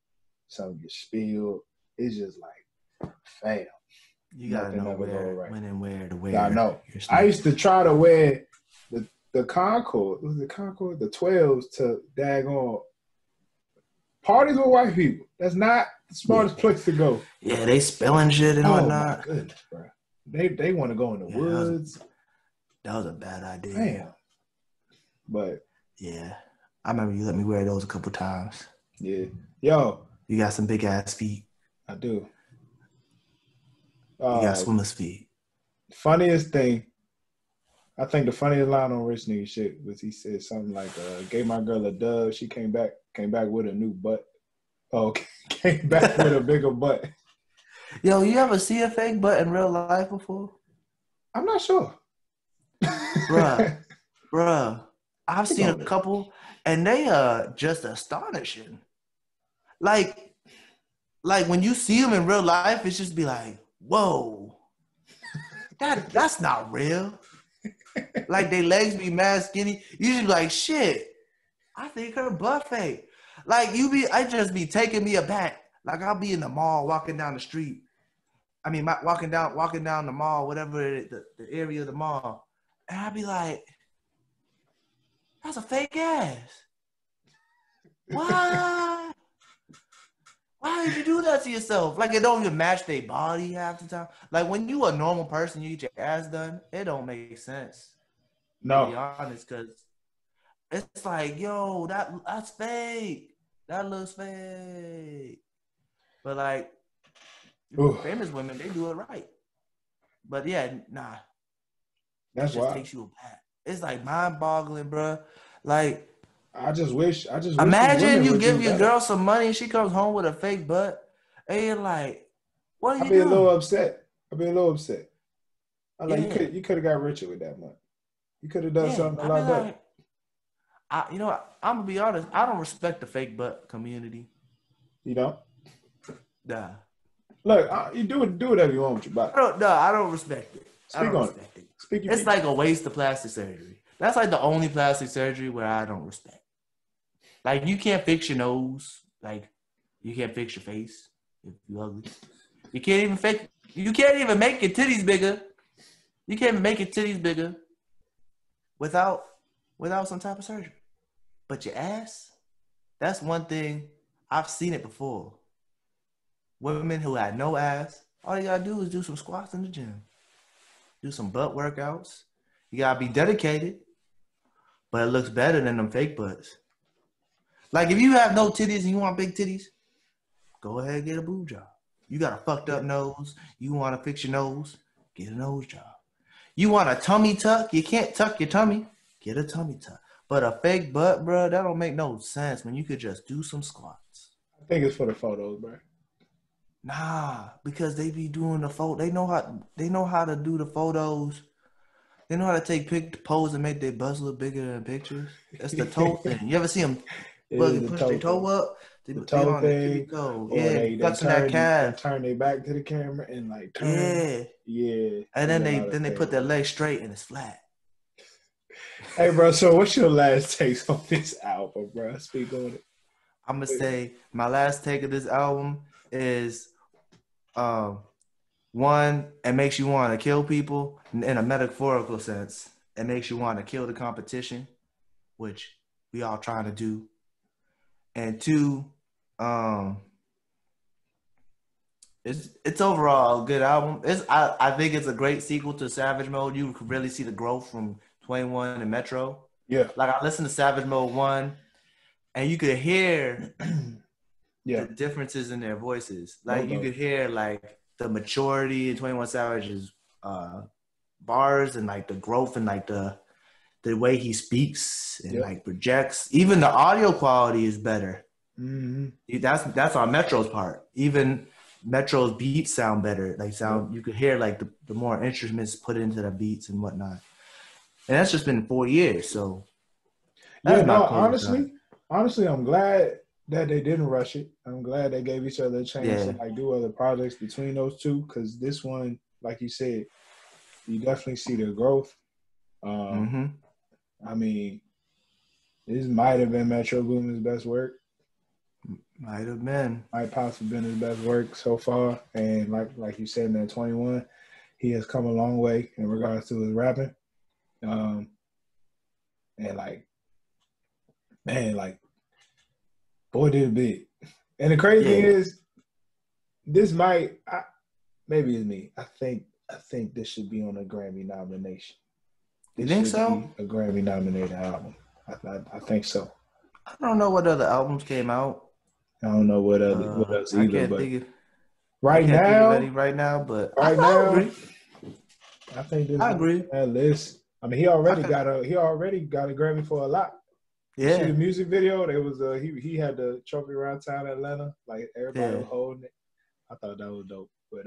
something get spilled, it's just like, fam. You gotta know when and where to wear. I know. I used to try to wear the Concord. Was it Concord? The 12s to daggone parties with white people. That's not the smartest place to go. Yeah, they spilling shit and whatnot. Oh my goodness, bro. They want to go in the woods. That was a bad idea. Damn. But yeah, I remember you let me wear those a couple times. Yeah. Yo. You got some big ass feet. I do. You got swimmer's feet. Funniest thing, I think the funniest line on Rich Nigga shit was he said something like, gave my girl a dub, she came back with a new butt. Oh, came back with a bigger butt. Yo, you ever see a fake butt in real life before? I'm not sure. Bruh. I've seen a couple and they are just astonishing. Like when you see them in real life, it's just be like, whoa, that's not real. Like their legs be mad skinny. You just be like, shit, I think her butt fake. Like I just be taking me aback. Like I'll be in the mall walking down the street. I mean, walking down the mall, whatever the area of the mall, and I'll be like, that's a fake ass. What? Why did you do that to yourself? Like, it don't even match their body half the time. Like, when you a normal person, you get your ass done, it don't make sense. No. To be honest, because it's like, yo, that's fake. That looks fake. But, like, famous women, they do it right. But, yeah, nah. That's why. It just takes you aback. It's, like, mind-boggling, bro. Like, I just wish. Imagine you give your girl some money and she comes home with a fake butt, and you're like, "What are you doing?" I'd be a little upset. I'm like, you could have got richer with that money. You could have done something a lot better. I'm gonna be honest. I don't respect the fake butt community. You don't? Nah. Look, you do whatever you want with your body. I don't respect it. Speak on it. It's like a waste of plastic surgery. That's like the only plastic surgery where I don't respect. Like, you can't fix your nose. Like, you can't fix your face if you're ugly. You can't even make your titties bigger. You can't even make your titties bigger without some type of surgery. But your ass, that's one thing. I've seen it before. Women who had no ass, all you gotta do is do some squats in the gym. Do some butt workouts. You gotta be dedicated. But it looks better than them fake butts. Like, if you have no titties and you want big titties, go ahead and get a boob job. You got a fucked up nose. You want to fix your nose, get a nose job. You want a tummy tuck? You can't tuck your tummy. Get a tummy tuck. But a fake butt, bro, that don't make no sense when you could just do some squats. I think it's for the photos, bro. Nah, because they be doing the photo. They know how to do the photos. They know how to take pose and make their butts look bigger in pictures. That's the toe thing. You ever see them push their toe up? The toe thing. Yeah, flexing that calf. Turn their back to the camera and like turn. Yeah. And then they put their leg straight and it's flat. Hey, bro. So what's your last takes on this album, bro? Speak on it. I'm gonna say my last take of this album is, one, it makes you want to kill people in a metaphorical sense. It makes you want to kill the competition, which we all trying to do. And two, It's overall a good album. I think it's a great sequel to Savage Mode. You could really see the growth from 21 and Metro. Yeah. Like I listened to Savage Mode 1 and you could hear the differences in their voices. Like you could hear like the maturity in 21 Savage's bars and like the growth and like the way he speaks and like projects. Even the audio quality is better. Mm-hmm. That's on Metro's part. Even Metro's beats sound better. Like you could hear like the more instruments put into the beats and whatnot. And that's just been 4 years. So honestly, I'm glad that they didn't rush it. I'm glad they gave each other a chance to like do other projects between those two. Because this one, like you said, you definitely see the growth. I mean, this might have been Metro Boomin's best work. Might have been. Might possibly been his best work so far. And like you said, man, 21, he has come a long way in regards to his rapping. And like, man, like, boy did it big. And the crazy thing is, this maybe it's me. I think this should be on a Grammy nomination. You think so? A Grammy nominated album. I think so. I don't know what other albums came out. I don't know what else either. I agree. Right now, I think this is that list. I mean, he already got a Grammy for a lot. Yeah. See the music video? There was he had the trophy around town in Atlanta. Like everybody was holding it. I thought that was dope. But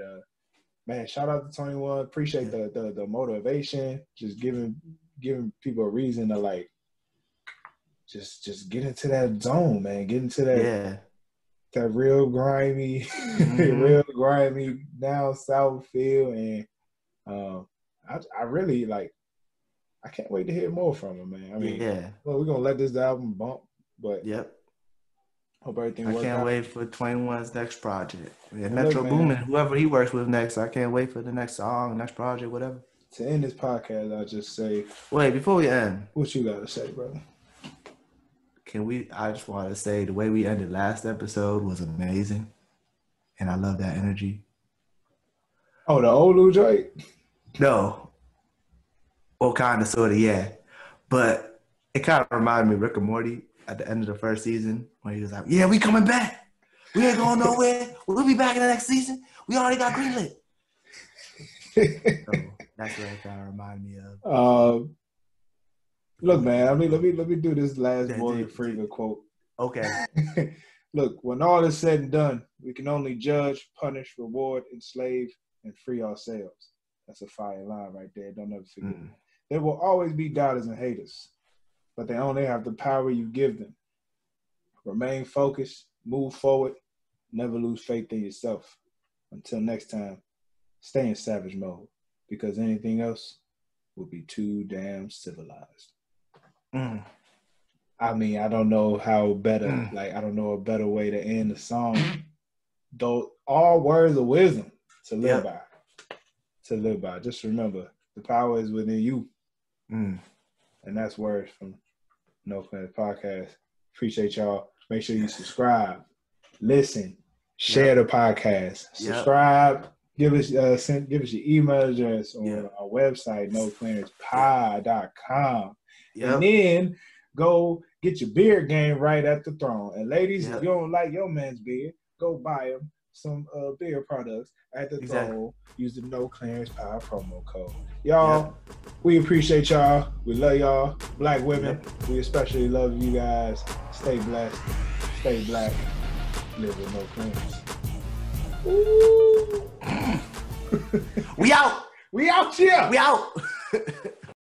man, shout out to 21. Appreciate the motivation. Just giving people a reason to like just get into that zone, man. Get into that that real grimy, down south feel. And I really like. I can't wait to hear more from him, man. I mean, well, we're gonna let this album bump, but hope everything works out. I can't wait for 21's next project. Metro Boomin, whoever he works with next, I can't wait for the next song, next project, whatever. To end this podcast, I'll just say. Wait, before we end, what you gotta say, brother? I just want to say the way we ended last episode was amazing, and I love that energy. Oh, the old Lou joint? No. Well, kind of, sort of, yeah. But it kind of reminded me of Rick and Morty at the end of the first season when he was like, yeah, we coming back. We ain't going nowhere. We'll be back in the next season. We already got greenlit. So that's what it kind of reminded me of. Look, man, I mean, let me do this last Morgan Freeman quote. Okay. Look, when all is said and done, we can only judge, punish, reward, enslave, and free ourselves. That's a fire line right there. Don't ever forget it. There will always be doubters and haters, but they only have the power you give them. Remain focused, move forward, never lose faith in yourself. Until next time, stay in savage mode, because anything else will be too damn civilized. I mean, I don't know how better, I don't know a better way to end the song. Though all words of wisdom to live by. To live by. Just remember, the power is within you. And that's words from No Plans Podcast. Appreciate y'all. Make sure you subscribe, listen, share the podcast, subscribe. Give us your email address on our website, noclearancepod.com. And then go get your beard game right at the throne. And ladies, if you don't like your man's beard, go buy him some beard products at the throne. Use the No Clearance Pod promo code. Y'all, we appreciate y'all. We love y'all. Black women, we especially love you guys. Stay blessed. Stay black. Live with no clearance. We out. We out here. We out.